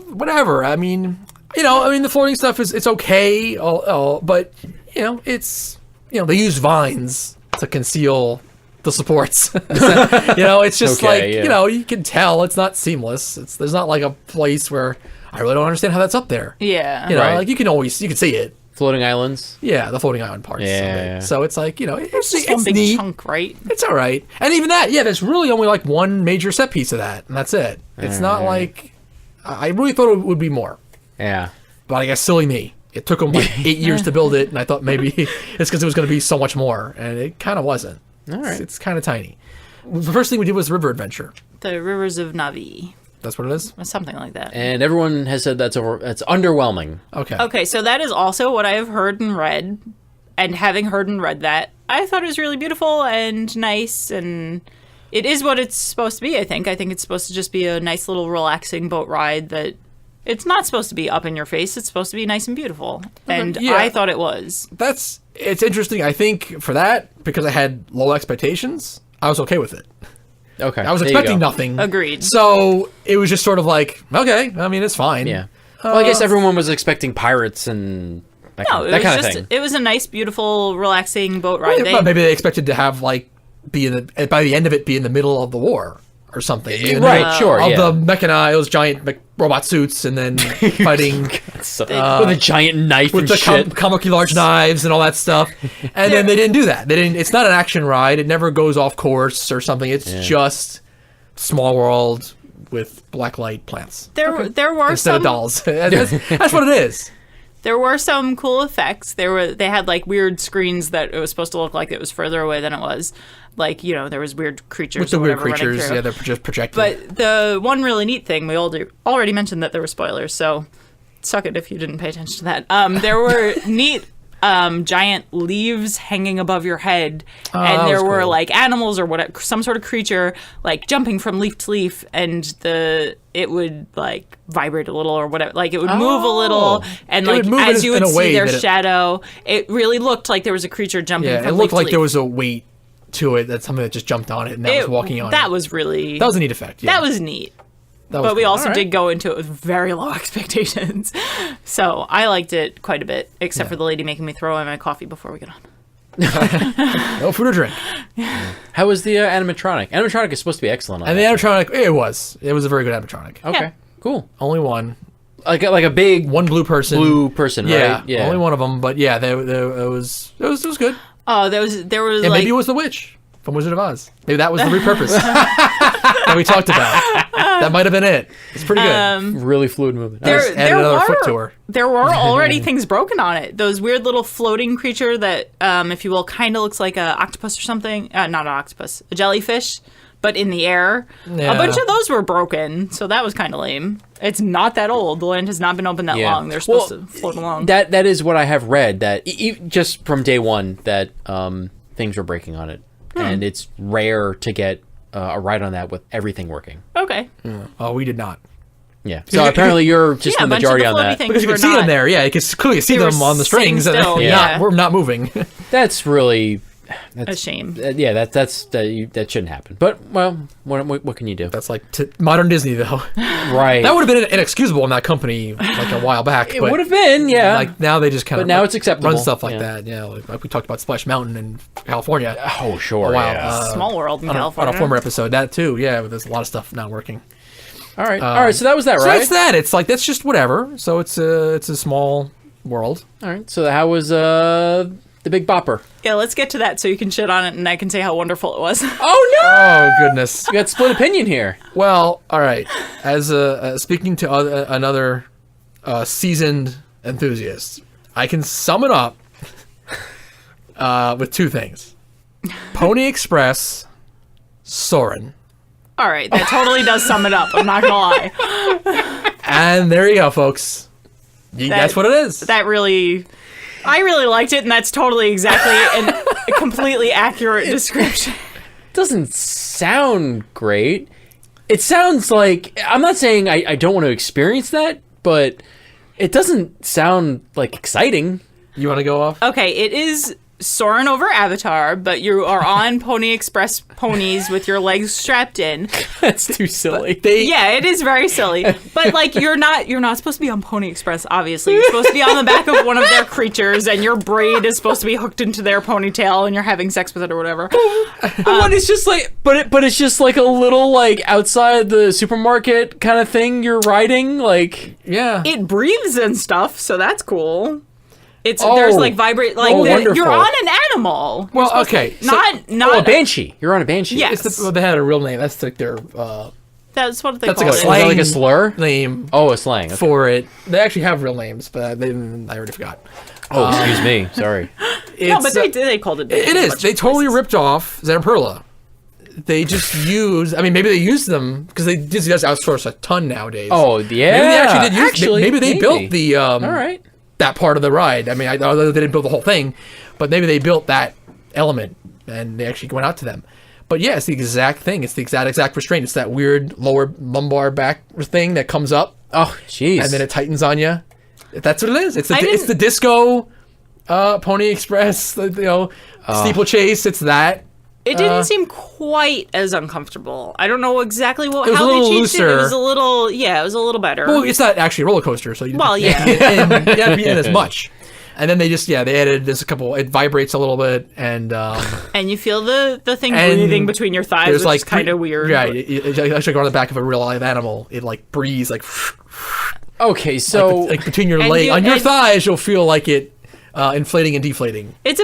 whatever. I mean, the floating stuff it's okay, but it's they use vines to conceal the supports. It's just you can tell it's not seamless. There's not like a place where I really don't understand how that's up there. Yeah, right. You can see it. Floating islands? Yeah, the floating island parts. Yeah. So it's it's just one big neat. chunk, right? It's all right. And even that, there's really only one major set piece of that, and that's it. It's not like... I really thought it would be more. Yeah. But I guess silly me. It took them 8 years to build it, and I thought maybe it's because it was going to be so much more, and it kind of wasn't. All right. It's kind of tiny. The first thing we did was River Adventure. The Rivers of Navi. That's what it is? Something like that. And everyone has said that's underwhelming. Okay. Okay, so that is also what I have heard and read. And having heard and read that, I thought it was really beautiful and nice, and it is what it's supposed to be, I think. I think it's supposed to just be a nice little relaxing boat ride that it's not supposed to be up in your face. It's supposed to be nice and beautiful. And I thought it was. It's interesting. I think for that, because I had low expectations, I was okay with it. Okay. I was expecting nothing. Agreed. So it was just sort of like, okay, I mean, it's fine. Yeah. Well, I guess everyone was expecting pirates and that kind of thing. It was a nice, beautiful, relaxing boat ride. But maybe they expected to have by the end of it be in the middle of the war or something. Right, sure. Of the mechanized giant robot suits and then fighting with a giant knife with and comically large knives and all that stuff. And then they didn't do that. They didn't. It's not an action ride. It never goes off course or something. It's just Small World with blacklight plants. There were instead of dolls. That's what it is. There were some cool effects. They had like weird screens that it was supposed to look like it was further away than it was. Like, there was weird creatures. With the or weird whatever running creatures, through. yeah, they're just projected. But the one really neat thing, we already mentioned that there were spoilers, so suck it if you didn't pay attention to that. There were neat giant leaves hanging above your head, and there were cool. like animals or whatever, some sort of creature like jumping from leaf to leaf, and it would like vibrate a little or whatever, like it would move a little, and It like would move as you in would a way see their that it- shadow, it really looked like there was a creature jumping. yeah, from it leaf looked to like leaf. there was a weight to it. That's something that just jumped on it and that was walking on it. That was really That was a neat effect. Yeah. that was neat. That was But we cool. also All right. did go into it with very low expectations. So I liked it quite a bit, except for the lady making me throw away my coffee before we get on. No food or drink. How was the animatronic? Animatronic is supposed to be excellent. On And the that. animatronic, it was a very good animatronic. Okay, Yeah. cool. Only one. Like a big One blue person. right? Yeah, only one of them. But yeah, it was good. Oh, there was And like maybe it was the witch from Wizard of Oz. Maybe that was the repurpose that we talked about. That might have been it. It's pretty good. really fluid movement. there, Just added another foot to her. there were already things broken on it. Those weird little floating creature that, if you will, kind of looks like a octopus or something. Not an octopus, a jellyfish, but in the air. Yeah. A bunch of those were broken, so that was kind of lame. It's not that old. The land has not been open that Yeah. long. They're supposed to float along. That is what I have read. That just from day one, that things were breaking on it, and it's rare to get a ride on that with everything working. Okay. Oh, we did not. Yeah. So apparently you're just Yeah, the a bunch of majority the on floaty that. things Because you were can see not. them there. Yeah, you can clearly see They were them on the strings. sitting And still, they're yeah. not moving. That's really A shame. yeah. That shouldn't happen. But well, what can you do? That's like modern Disney, though. Right. That would have been inexcusable in that company like a while back. It but, would have been, yeah. Like now they just kind of. But now it's acceptable. Run stuff like Yeah. that. Yeah, like we talked about Splash Mountain in California. Oh, sure. a while, Yeah. Small world in on California. a former episode, that too. Yeah, there's a lot of stuff not working. All right. So that was that, So right? that's that. It's like that's just whatever. So it's a small world. All right. So how was the Big Bopper? Yeah, let's get to that so you can shit on it and I can say how wonderful it was. Oh no! Oh goodness. You got split opinion here. Well, all right. As speaking to another seasoned enthusiast, I can sum it up with two things: Pony Express, Soarin'. All right, that totally does sum it up. I'm not gonna lie. And there you go, folks. That's what it is. I really liked it, and that's totally exactly a completely accurate description. Doesn't sound great. It sounds like, I'm not saying I don't want to experience that, but it doesn't sound like exciting. You want to go off? Okay, it is soaring over Avatar, but you are on Pony Express ponies with your legs strapped in. That's too silly. Yeah, it is very silly. But like you're not supposed to be on Pony Express, obviously. You're supposed to be on the back of one of their creatures and your braid is supposed to be hooked into their ponytail and you're having sex with it or whatever. What it's just like, but it's just like a little like outside the supermarket kind of thing you're riding, like Yeah. It breathes and stuff, so that's cool. It's Oh. there's like vibrate like Oh, you're wonderful. on an animal. Well, okay. Not a banshee. You're on a banshee. Yeah. Well, they had a real name. That's like their That's what they That's call like a it. Is that like a Slang. slur? name Oh, a slang. Okay. for it. They actually have real names, but I already forgot. Oh, excuse me. Sorry. No, but It's, they called it. It is. They totally ripped off Zamperla. They just use. I mean, maybe they used them because Disney does outsource a ton nowadays. Oh, yeah. maybe they actually did use. Actually, maybe they built the. All right. That part of the ride. I mean, I know they didn't build the whole thing, but maybe they built that element and they actually went out to them. But yeah, it's the exact thing. It's the exact restraint. It's that weird lower lumbar back thing that comes up Oh, jeez. and then it tightens on you. That's what it is. It's didn't- the disco, Pony Express. Steeplechase. It's that. It didn't seem quite as uncomfortable. I don't know exactly It was how a they little changed it. It looser. was a little, yeah, it was a little better. Well, it's not actually a roller coaster, so you Well, yeah. you have to be in as much. And then they added just a couple. It vibrates a little bit, and And you feel the thing And breathing between your thighs, there's which like is kind of weird. Right, it's actually on the back of a real live animal. It like breathes like Okay, so like between your And leg you- on your and- thighs. You'll feel like it inflating and deflating. It's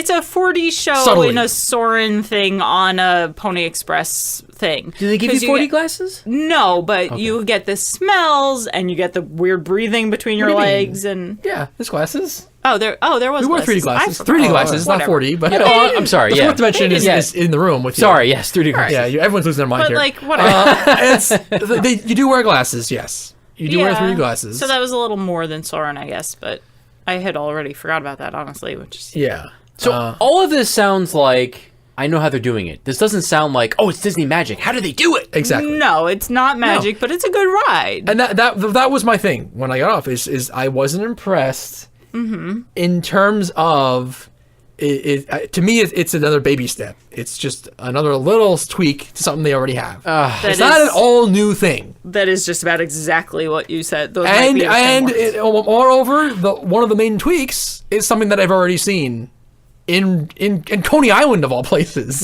a 4D show Subtly. in a Soarin' thing on a Pony Express thing. Do they give you 4D glasses? No, but you get the smells and you get the weird breathing between your do you mean? legs and Yeah, there's glasses. there was. We wore 3D glasses. 3D glasses, not Whatever. 4D. But I'm sorry. the Yeah. fourth dimension is in the room with you. Sorry. Yes. 3D glasses. Yeah, everyone's losing their mind But here. like whatever. You do wear glasses, yes. You do wear 3D glasses. So that was a little more than Soarin', I guess, but I had already forgot about that, honestly, which is yeah. So all of this sounds like I know how they're doing it. This doesn't sound like, oh, it's Disney magic. How do they do it? Exactly. No, it's not magic, but it's a good ride. And that was my thing when I got off. Is I wasn't impressed in terms of to me. It's another baby step. It's just another little tweak to something they already have. It's not an all new thing. That is just about exactly what you said. Those And might be the same ones. moreover, one of the main tweaks is something that I've already seen in Coney Island of all places.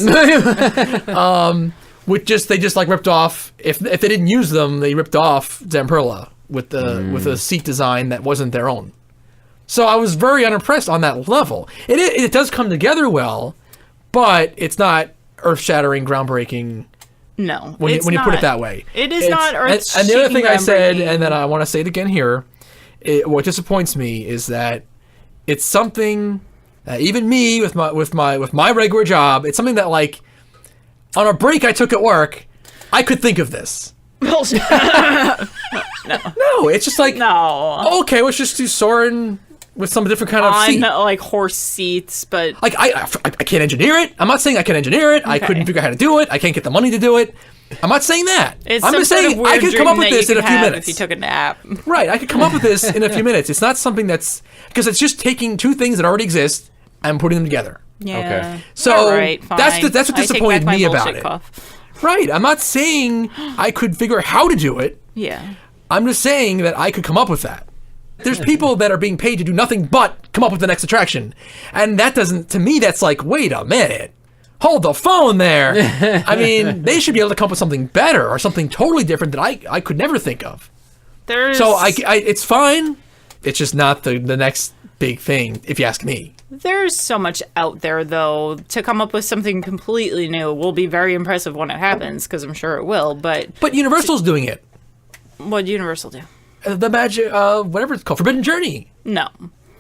They just like ripped off. If they didn't use them, they ripped off Zamperla with a seat design that wasn't their own. So I was very unimpressed on that level. It does come together well, but it's not earth-shattering, groundbreaking. No, When you put it that way, It is not earth-shaking, And the other thing I said, groundbreaking. and then I want to say it again here, what disappoints me is that it's something that even me with my regular job, it's something that like on a break I took at work, I could think of this. No, it's just like no. Okay, let's just do Soarin' with some different kind of seat. Like horse seats, but Like I can't engineer it. I'm not saying I can engineer it. I couldn't figure out how to do it. I can't get the money to do it. I'm not saying that. it's I'm some just sort of saying weird I could come up with dream that this you in a could few have minutes. if you took a nap. Right, I could come up with this in a few minutes. It's not something that's because it's just taking two things that already exist and putting them together. Yeah. Okay. So All right, fine. that's what I take disappointed back my me about bullshit it. cough. Right, I'm not saying I could figure out how to do it. Yeah. I'm just saying that I could come up with that. There's people that are being paid to do nothing but come up with the next attraction. And that doesn't, to me, that's like, wait a minute. Hold the phone there. I mean, they should be able to come up with something better or something totally different that I could never think of. There's So it's fine. It's just not the next big thing, if you ask me. There's so much out there, though. To come up with something completely new will be very impressive when it happens, because I'm sure it will. But Universal's doing it. what'd Universal do? The magic, whatever it's called, Forbidden Journey. No.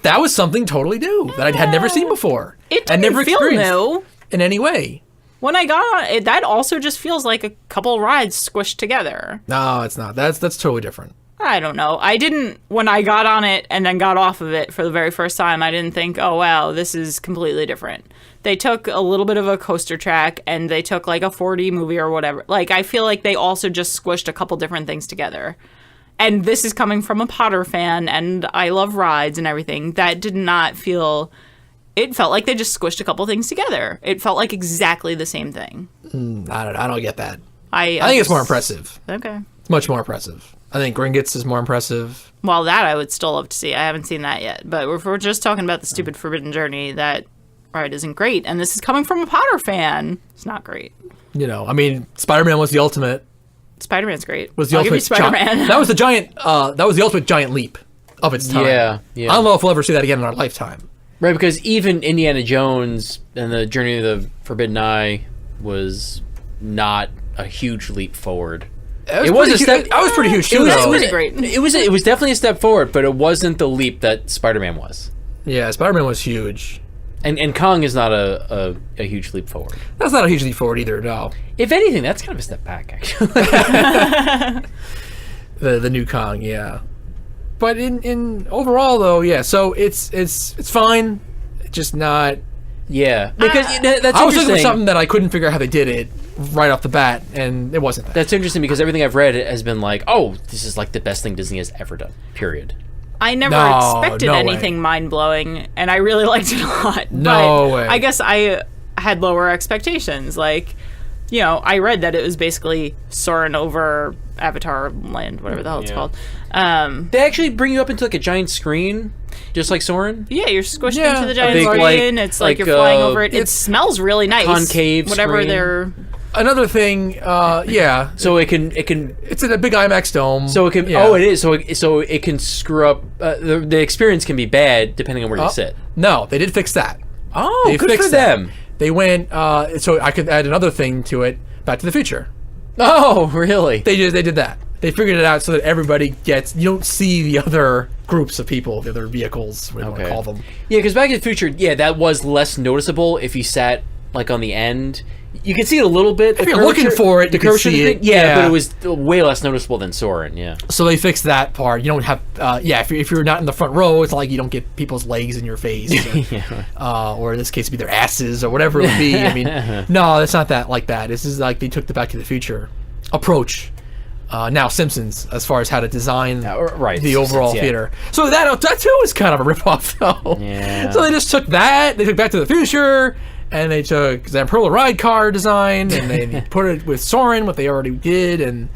That was something totally new that I had never seen before. It and didn't never feel experienced new. in any way. When I got on it, that also just feels like a couple rides squished together. No, it's not. That's totally different. I don't know. I didn't, when I got on it and then got off of it for the very first time, I didn't think, oh, wow, this is completely different. They took a little bit of a coaster track and they took like a 4D movie or whatever. Like, I feel like they also just squished a couple different things together. And this is coming from a Potter fan, and I love rides and everything. That did not feel... It felt like they just squished a couple things together. It felt like exactly the same thing. I don't get that. I think it's more impressive. Okay. It's much more impressive. I think Gringotts is more impressive. Well, that I would still love to see. I haven't seen that yet. But if we're just talking about the stupid Forbidden Journey, that ride isn't great. And this is coming from a Potter fan. It's not great. You know, I mean, Spider-Man was the ultimate. Spider-Man's great. Was the I'll give you ultimate Spider-Man. that was the giant. That was the ultimate giant leap of its time. Yeah. I don't know if we'll ever see that again in our lifetime. Right, because even Indiana Jones and the Journey of the Forbidden Eye was not a huge leap forward. It was a step. I was pretty huge too. was though. pretty great. It was definitely a step forward, but it wasn't the leap that Spider-Man was. Yeah, Spider-Man was huge. And Kong is not a huge leap forward. That's not a huge leap forward either. No, If anything, that's kind of a step back, actually. the new Kong. Yeah, but in overall though, yeah. So it's fine. It's just not. Yeah, because that's I was looking for interesting. something that I couldn't figure out how they did it right off the bat, and it wasn't that. That's interesting because everything I've read has been like, oh, this is like the best thing Disney has ever done. Period. I never No, expected no way. anything mind-blowing, and I really liked it a lot. No but way. I guess I had lower expectations. Like, you know, I read that it was basically Soarin' over Avatar Land, whatever the hell it's Yeah. called. They actually bring you up into like a giant screen, just like Soarin'. Yeah, you're squished Yeah. into the A giant big, screen. like- it's like like, you're flying over it. It it's smells really nice. concave Whatever screen. they're... Another thing, yeah. So it can. It's in a big IMAX dome. So it can. Yeah. Oh, it is. So it can screw up. The experience can be bad depending on where you sit. No, they did fix that. Oh, They good for fixed that. them. They went. So I could add another thing to it. Back to the Future. Oh, really? They did that. They figured it out so that everybody gets. You don't see the other groups of people, the other vehicles, whatever you want to call them. Yeah, because Back to the Future, that was less noticeable if you sat like on the end. You could see it a little bit. If you're looking for it, you can see it. Yeah, but it was way less noticeable than Soarin'. Yeah. So they fixed that part. You don't have. If you're not in the front row, it's like you don't get people's legs in your face, or in this case, it'd be their asses or whatever it would be. I mean, no, it's not that like that. This is like they took the Back to the Future approach. Now Simpsons, as far as how to design the overall theater. So that too is kind of a ripoff, though. Yeah. So they just took that. They took Back to the Future. And they took Zamperla ride car design, and they put it with Soarin', what they already did, and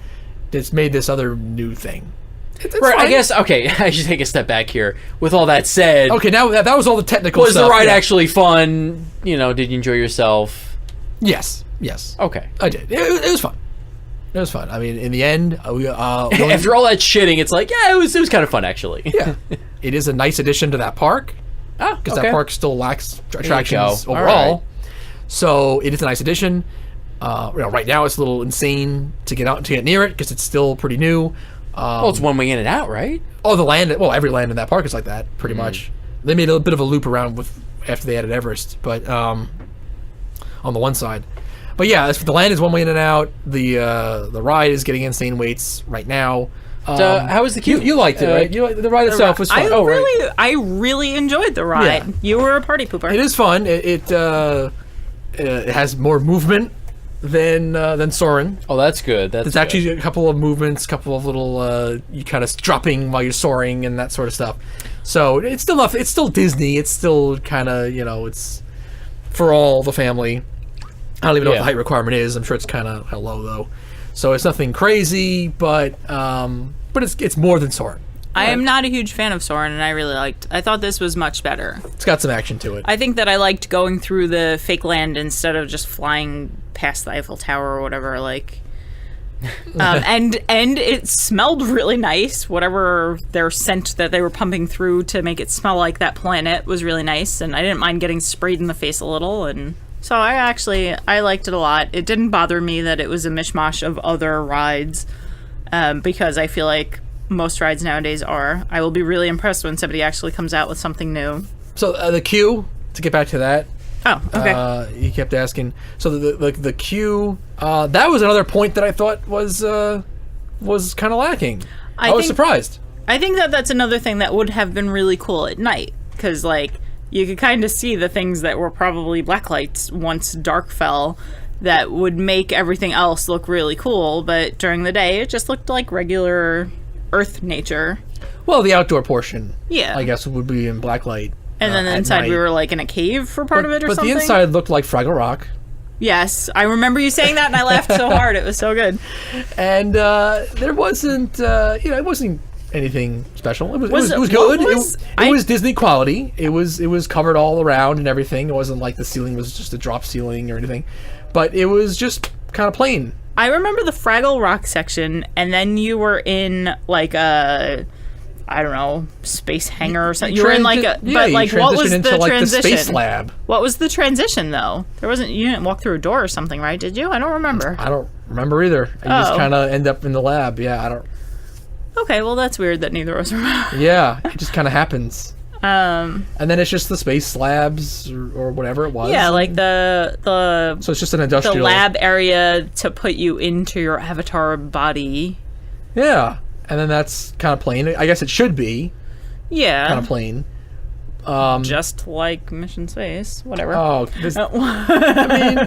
just made this other new thing. It's right, fine. I guess, okay, I should take a step back here. With all that said... Okay, now that was all the technical stuff. Was the ride yeah. actually fun? Did you enjoy yourself? Yes. Okay. I did. It was fun. It was fun. I mean, in the end... after all that shitting, it's like, it was kind of fun, actually. Yeah. It is a nice addition to that park. Because that park still lacks attractions overall. Right. So it is a nice addition. Right now it's a little insane to get near it because it's still pretty new. It's one way in and out, right? Oh, the land. Well, every land in that park is like that, pretty much. They made a bit of a loop around after they added Everest, but on the one side. But yeah, the land is one way in and out. The ride is getting insane waits right now. How was the queue? You liked it, right? The ride itself was fun. I really enjoyed the ride. Yeah. You were a party pooper. It is fun. It has more movement than Soarin'. Oh, that's good. There's actually a couple of movements, couple of little you kind of dropping while you're soaring and that sort of stuff. So it's still enough. It's still Disney. It's still kind of it's for all the family. I don't even know what the height requirement is. I'm sure it's kind of low though. So it's nothing crazy, but it's more than Soarin'. I am not a huge fan of Soarin', and I thought this was much better. It's got some action to it. I think that I liked going through the fake land instead of just flying past the Eiffel Tower or whatever. And it smelled really nice. Whatever their scent that they were pumping through to make it smell like that planet was really nice, and I didn't mind getting sprayed in the face a little. And so I liked it a lot. It didn't bother me that it was a mishmash of other rides, because I feel like most rides nowadays are. I will be really impressed when somebody actually comes out with something new. So the queue, to get back to that. Oh, okay. He kept asking. So the queue, that was another point that I thought was kind of lacking. I was surprised. I think that's another thing that would have been really cool at night, because you could kind of see the things that were probably blacklights once dark fell that would make everything else look really cool, but during the day it just looked like regular Earth nature. Well, the outdoor portion, yeah, I guess would be in blacklight. And then inside we were in a cave for part of it or something. But the inside looked like Fraggle Rock. Yes, I remember you saying that, and I laughed so hard. It was so good. And there wasn't, it wasn't anything special. It was good. It was Disney quality. It was covered all around and everything. It wasn't like the ceiling was just a drop ceiling or anything, but it was just kind of plain. I remember the Fraggle Rock section, and then you were in a, I don't know, space hangar or something. You were in what was the transition? The space lab. What was the transition though? You didn't walk through a door or something, right? Did you? I don't remember. I don't remember either. I just kind of end up in the lab. Yeah, I don't. Okay, well that's weird that neither of us remember. Yeah, it just kind of happens. And then it's just the space labs or whatever it was. Yeah, the so it's just an industrial... The lab area to put you into your avatar body. Yeah, and then that's kind of plain. I guess it should be. Yeah. Kind of plain. Just like Mission Space, whatever. Oh, I mean,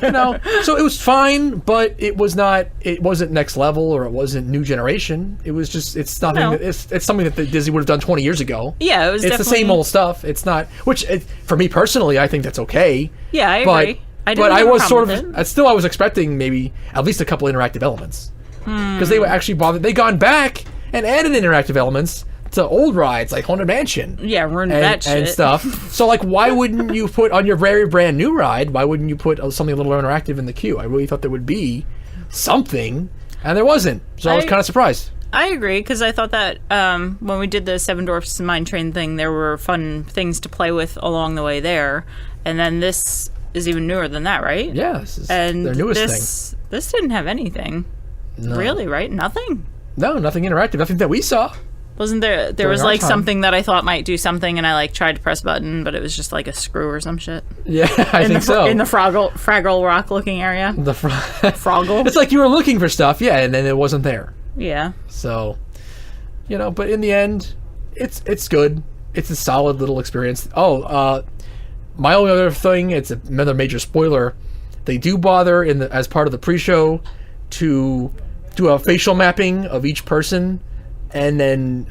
so it was fine, but it wasn't next level or it wasn't new generation. It was just, it's nothing. No. It's something that Disney would have done 20 years ago. Yeah, it was. It's the same old stuff. It's not, for me personally, I think that's okay. Yeah, I agree. I was sort of, I was expecting maybe at least a couple interactive elements because they were actually bothered. They gone back and added interactive elements to old rides like Haunted Mansion. Yeah, ruin that shit. And stuff. So, like, why wouldn't you put on your very brand new ride, why wouldn't you put something a little interactive in the queue? I really thought there would be something, and there wasn't. So I was kind of surprised. I agree, because I thought that when we did the Seven Dwarfs Mine Train thing, there were fun things to play with along the way there. And then this is even newer than that, right? Yeah, this is and their newest thing. This didn't have anything. No. Really, right? Nothing? No, nothing interactive. Nothing that we saw. Wasn't there... There was, like, something that I thought might do something, and I, like, tried to press a button, but it was just, like, a screw or some shit. Yeah, I think so. In the Fraggle Rock-looking area. The Froggle. It's like you were looking for stuff, yeah, and then it wasn't there. Yeah. So, you know, but in the end, it's good. It's a solid little experience. My only other thing, it's another major spoiler. They do bother as part of the pre-show to do a facial mapping of each person, and then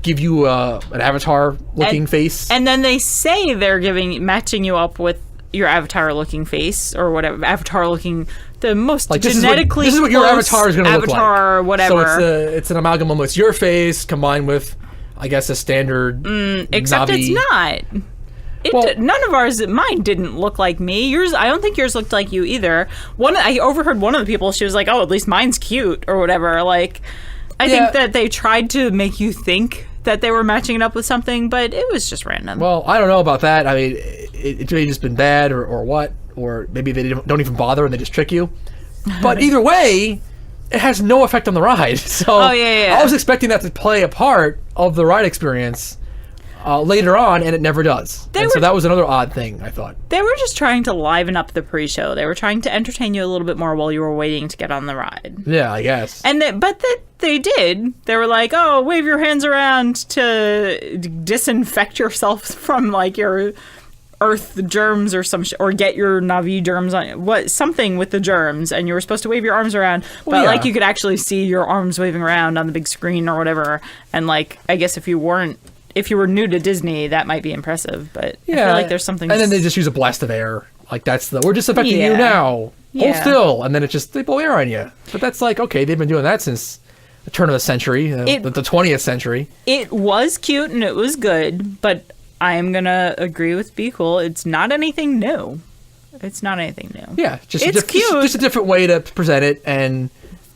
give you an avatar-looking face. And then they say they're matching you up with your avatar-looking face or whatever, avatar-looking, the most like genetically. This is what your avatar is going to look like. Avatar, whatever. So it's an amalgam. It's your face combined with, I guess, a standard. Except Navi. it's not. None of mine didn't look like me. Yours, I don't think yours looked like you either. I overheard one of the people, she was like, "Oh, at least mine's cute," or whatever. Like, I think that they tried to make you think that they were matching it up with something, but it was just random. Well, I don't know about that. I mean, it may have just been bad or what, or maybe they don't even bother and they just trick you. But either way, it has no effect on the ride. So I was expecting that to play a part of the ride experience later on, and it never does. So that was another odd thing, I thought. They were just trying to liven up the pre-show. They were trying to entertain you a little bit more while you were waiting to get on the ride. Yeah, I guess. But they did. They were like, "Oh, wave your hands around to disinfect yourself from like your earth germs or or get your Navi germs on something with the germs," and you were supposed to wave your arms around, but like you could actually see your arms waving around on the big screen or whatever. And like, I guess if you were new to Disney, that might be impressive, but I feel like there's something. And then they just use a blast of air. Like, we're disinfecting you now. Hold still. And then they blow air on you. But that's like, okay, they've been doing that since the turn of the century, the 20th century. It was cute and it was good, but I am going to agree with Be Cool. It's not anything new. It's not anything new. Yeah, it's cute. Just a different way to present it, and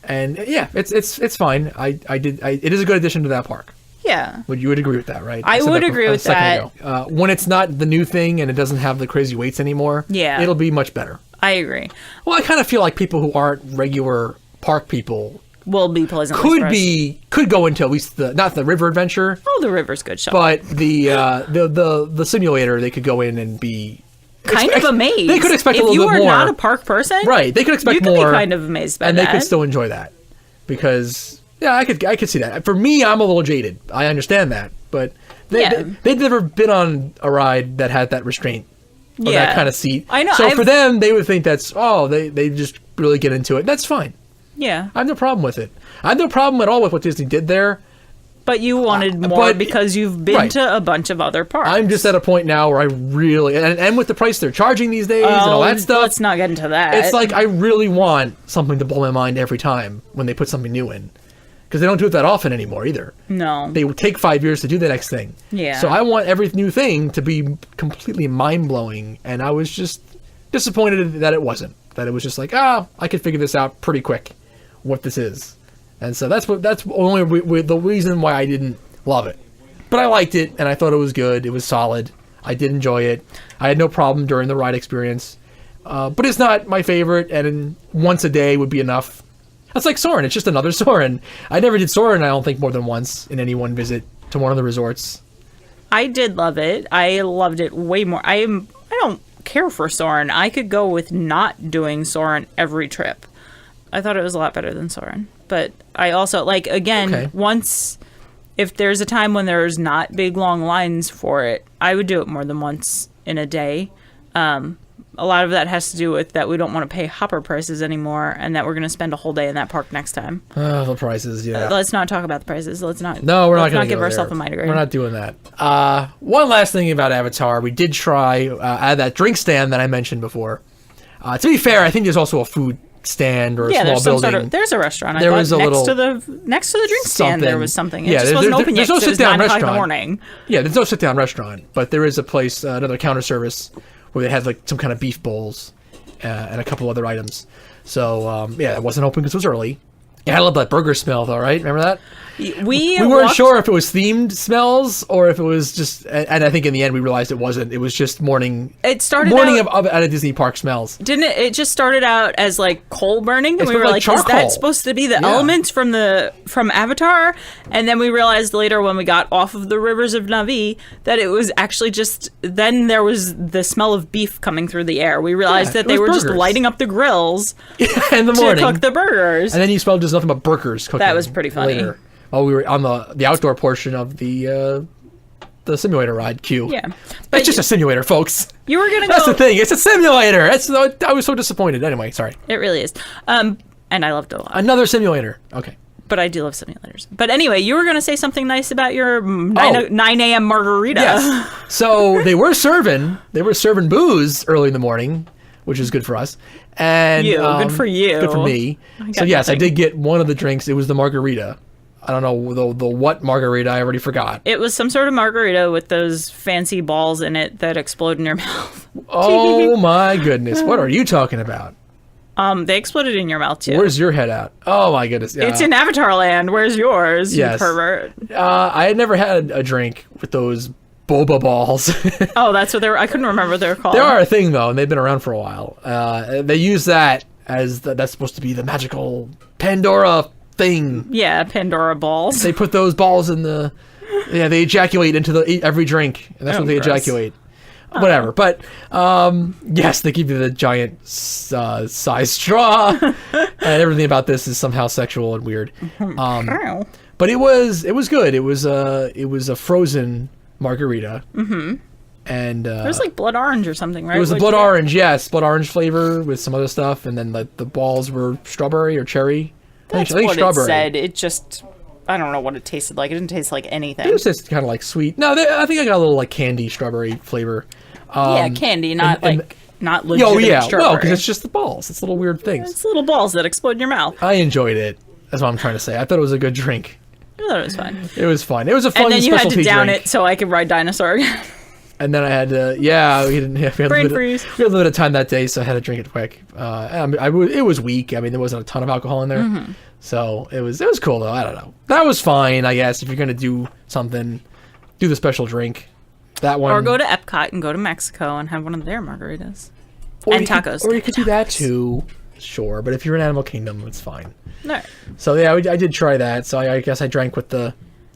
yeah, it's fine. It is a good addition to that park. Yeah. You would agree with that, right? I would agree with that. When it's not the new thing and it doesn't have the crazy waits anymore, it'll be much better. I agree. Well, I kind of feel like people who aren't regular park people will be pleasantly surprised. Could go into at least not the river adventure. Oh, the river's good, Sean. But the simulator, they could go in and be kind of amazed. They could expect a little bit more. If you are not a park person, right? They could expect more. You could be kind of amazed by that, and they could still enjoy that because. Yeah, I could see that. For me, I'm a little jaded. I understand that, but they've never been on a ride that had that restraint or that kind of seat. I know. So for them, they would think they just really get into it. That's fine. Yeah, I have no problem with it. I have no problem at all with what Disney did there. But you wanted more because you've been to a bunch of other parks. I'm just at a point now where I really and with the price they're charging these days and all that stuff. Let's not get into that. It's like I really want something to blow my mind every time when they put something new in. Because they don't do it that often anymore either. No. They would take 5 years to do the next thing. Yeah. So I want every new thing to be completely mind-blowing, and I was just disappointed that it wasn't. That it was just like, I could figure this out pretty quick, what this is. And so that's only the reason why I didn't love it. But I liked it, and I thought it was good. It was solid. I did enjoy it. I had no problem during the ride experience. But it's not my favorite, and once a day would be enough. That's like Soarin'. It's just another Soarin'. I never did Soarin', I don't think, more than once in any one visit to one of the resorts. I did love it. I loved it way more. I don't care for Soarin'. I could go with not doing Soarin' every trip. I thought it was a lot better than Soarin'. But I also, once, if there's a time when there's not big, long lines for it, I would do it more than once in a day. A lot of that has to do with that we don't want to pay hopper prices anymore and that we're going to spend a whole day in that park next time. The prices, yeah. Let's not talk about the prices. Let's not. No, we're not going to give ourselves a migraine. We're not doing that. One last thing about Avatar. We did try at that drink stand that I mentioned before. To be fair, I think there's also a food stand or a Yeah, small there's some building. sort of there's a restaurant. I There thought was a next little to the drink stand. There something. was something. It Yeah, just wasn't open yet. there's no 'cause it was sit-down 9 o'clock in the restaurant. morning. Yeah, there's no sit-down restaurant, but there is a place, another counter service, where they had like some kind of beef bowls and a couple other items. So yeah, it wasn't open because it was early. Yeah, I love that burger smell though, right? Remember that? We weren't walked- sure if it was themed smells or if it was just, and I think in the end we realized it wasn't. It was just morning. It started morning out, of at a Disney park smells. Didn't it? It just started out as like coal burning, and It's we were like like, "Is charcoal. that supposed to be the Yeah. elements from Avatar?" And then we realized later when we got off of the rivers of Na'vi that it was actually just. Then there was the smell of beef coming through the air. We realized Yeah, that it they was were just burgers. lighting up the grills in the to morning. cook the burgers. And then you smelled just nothing but burgers cooking. That was pretty funny. Later. Oh, we were on the outdoor portion of the simulator ride queue. Yeah, It's just a simulator, folks. you were gonna That's go. the thing. It's a simulator. I was so disappointed. Anyway, sorry. It really is. And I loved it a lot. Another simulator. Okay. But I do love simulators. But anyway, you were going to say something nice about your 9 a.m. margarita. Yes. So they were serving booze early in the morning, which is good for us. And Good for you. Good for me. So yes, I did get one of the drinks. It was the margarita. I don't know the what margarita. I already forgot. It was some sort of margarita with those fancy balls in it that explode in your mouth. Oh my goodness! What are you talking about? They exploded in your mouth too. Where's your head at? Oh my goodness! It's in Avatar Land. Where's yours, Yes. you pervert? I had never had a drink with those boba balls. Oh, that's what they were. I couldn't remember what they were called. They are a thing though, and they've been around for a while. They use that as that's supposed to be the magical Pandora thing. Yeah, Pandora balls. They put those balls in the. Yeah, they ejaculate into every drink, and that's Oh, what they gross. ejaculate. Whatever, but yes, they give you the giant size straw, and everything about this is somehow sexual and weird. Ow. But it was good. It was a frozen margarita. Mm-hmm. And It was like blood orange or something, right? it was a What'd blood you get? orange, yes, blood orange flavor with some other stuff, and then the balls were strawberry or cherry. That's I think what strawberry. it said. It just, I don't know what it tasted like. It didn't taste like anything. It was just kind of like sweet. No, I think I got a little like candy strawberry flavor. Yeah, candy, not and- like not legitimate Oh yeah, strawberry. well, because it's just the balls. It's little weird things. It's little balls that explode in your mouth. I enjoyed it. That's what I'm trying to say. I thought it was a good drink. I thought it was fun. It was fun. It was a fun And then you had specialty to down drink. it so I could ride dinosaur again. And then I had to, yeah, we didn't have Brain freeze. We had a little bit of time that day, so I had to drink it quick. It was weak. I mean, there wasn't a ton of alcohol in there, Mm-hmm. so it was cool though. I don't know. That was fine, I guess. If you're gonna do something, do the special drink. That one, Or go to Epcot and go to Mexico and have one of their margaritas. or and you could- tacos. or you could do that too. Sure, but if you're in Animal Kingdom, it's fine. No. So yeah, I did try that. So I guess I drank with the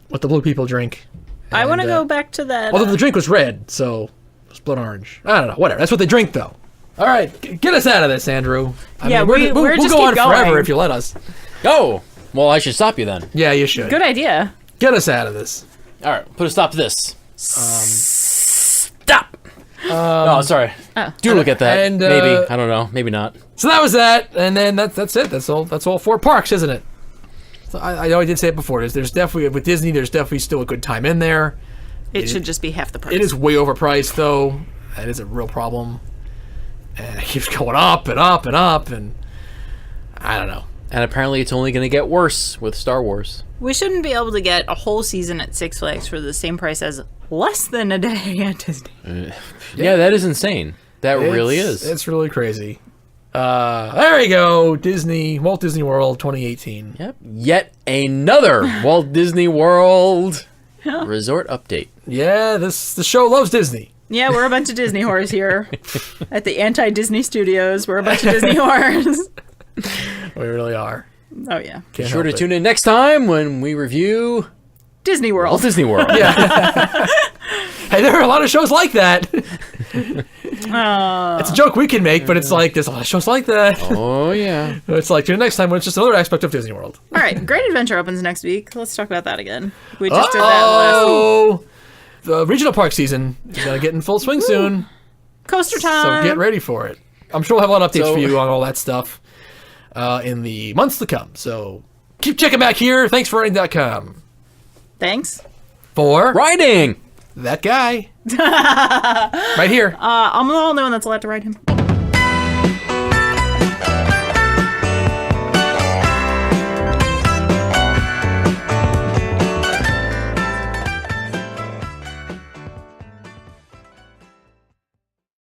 blue people drink. I want to And, go back to that. Although the drink was red, so it was blood orange. I don't know. Whatever. That's what they drink, though. All right, get us out of this, Andrew. Yeah, we'll we're just go keep on going. forever if you let us. Oh, well, I should stop you then. Yeah, you should. Good idea. Get us out of this. All right, put a stop to this. Stop. No, sorry. Oh. Do look at that. And, Maybe. I don't know. Maybe not. So that was that, and then that's it. That's all 4 parks, isn't it? So I know I did say it before. There's definitely with Disney. There's definitely still a good time in there. It should just be half the price. It is way overpriced, though. That is a real problem, and it keeps going up and up and up, and I don't know. And apparently it's only going to get worse with Star Wars. We shouldn't be able to get a whole season at Six Flags for the same price as less than a day at Disney. Yeah, that is insane. That really is. It's really crazy. There you go. Walt Disney World 2018. Yep. Yet another Walt Disney World resort update. Yeah, the show loves Disney. Yeah, we're a bunch of Disney whores here at the anti-Disney studios. We're a bunch of Disney whores. We really are. Oh, yeah. Can't Sure to help it. tune in next time when we review Disney Walt World. Disney World. Hey, there are a lot of shows like that. It's a joke we can make, but it's like there's a lot of shows like that. Oh, yeah. It's like tune in next time when it's just another aspect of Disney World. All right, Great Adventure opens next week. Let's talk about that again. We just did that last week. Oh, the regional park season is gonna get in full swing soon. Coaster So time. get ready for it. I'm sure we'll have a lot of updates So- for you on all that stuff in the months to come. So keep checking back here. Thanks for writing.com. Thanks. For Riding! that guy. Right here. I'm the only one that's allowed to ride him.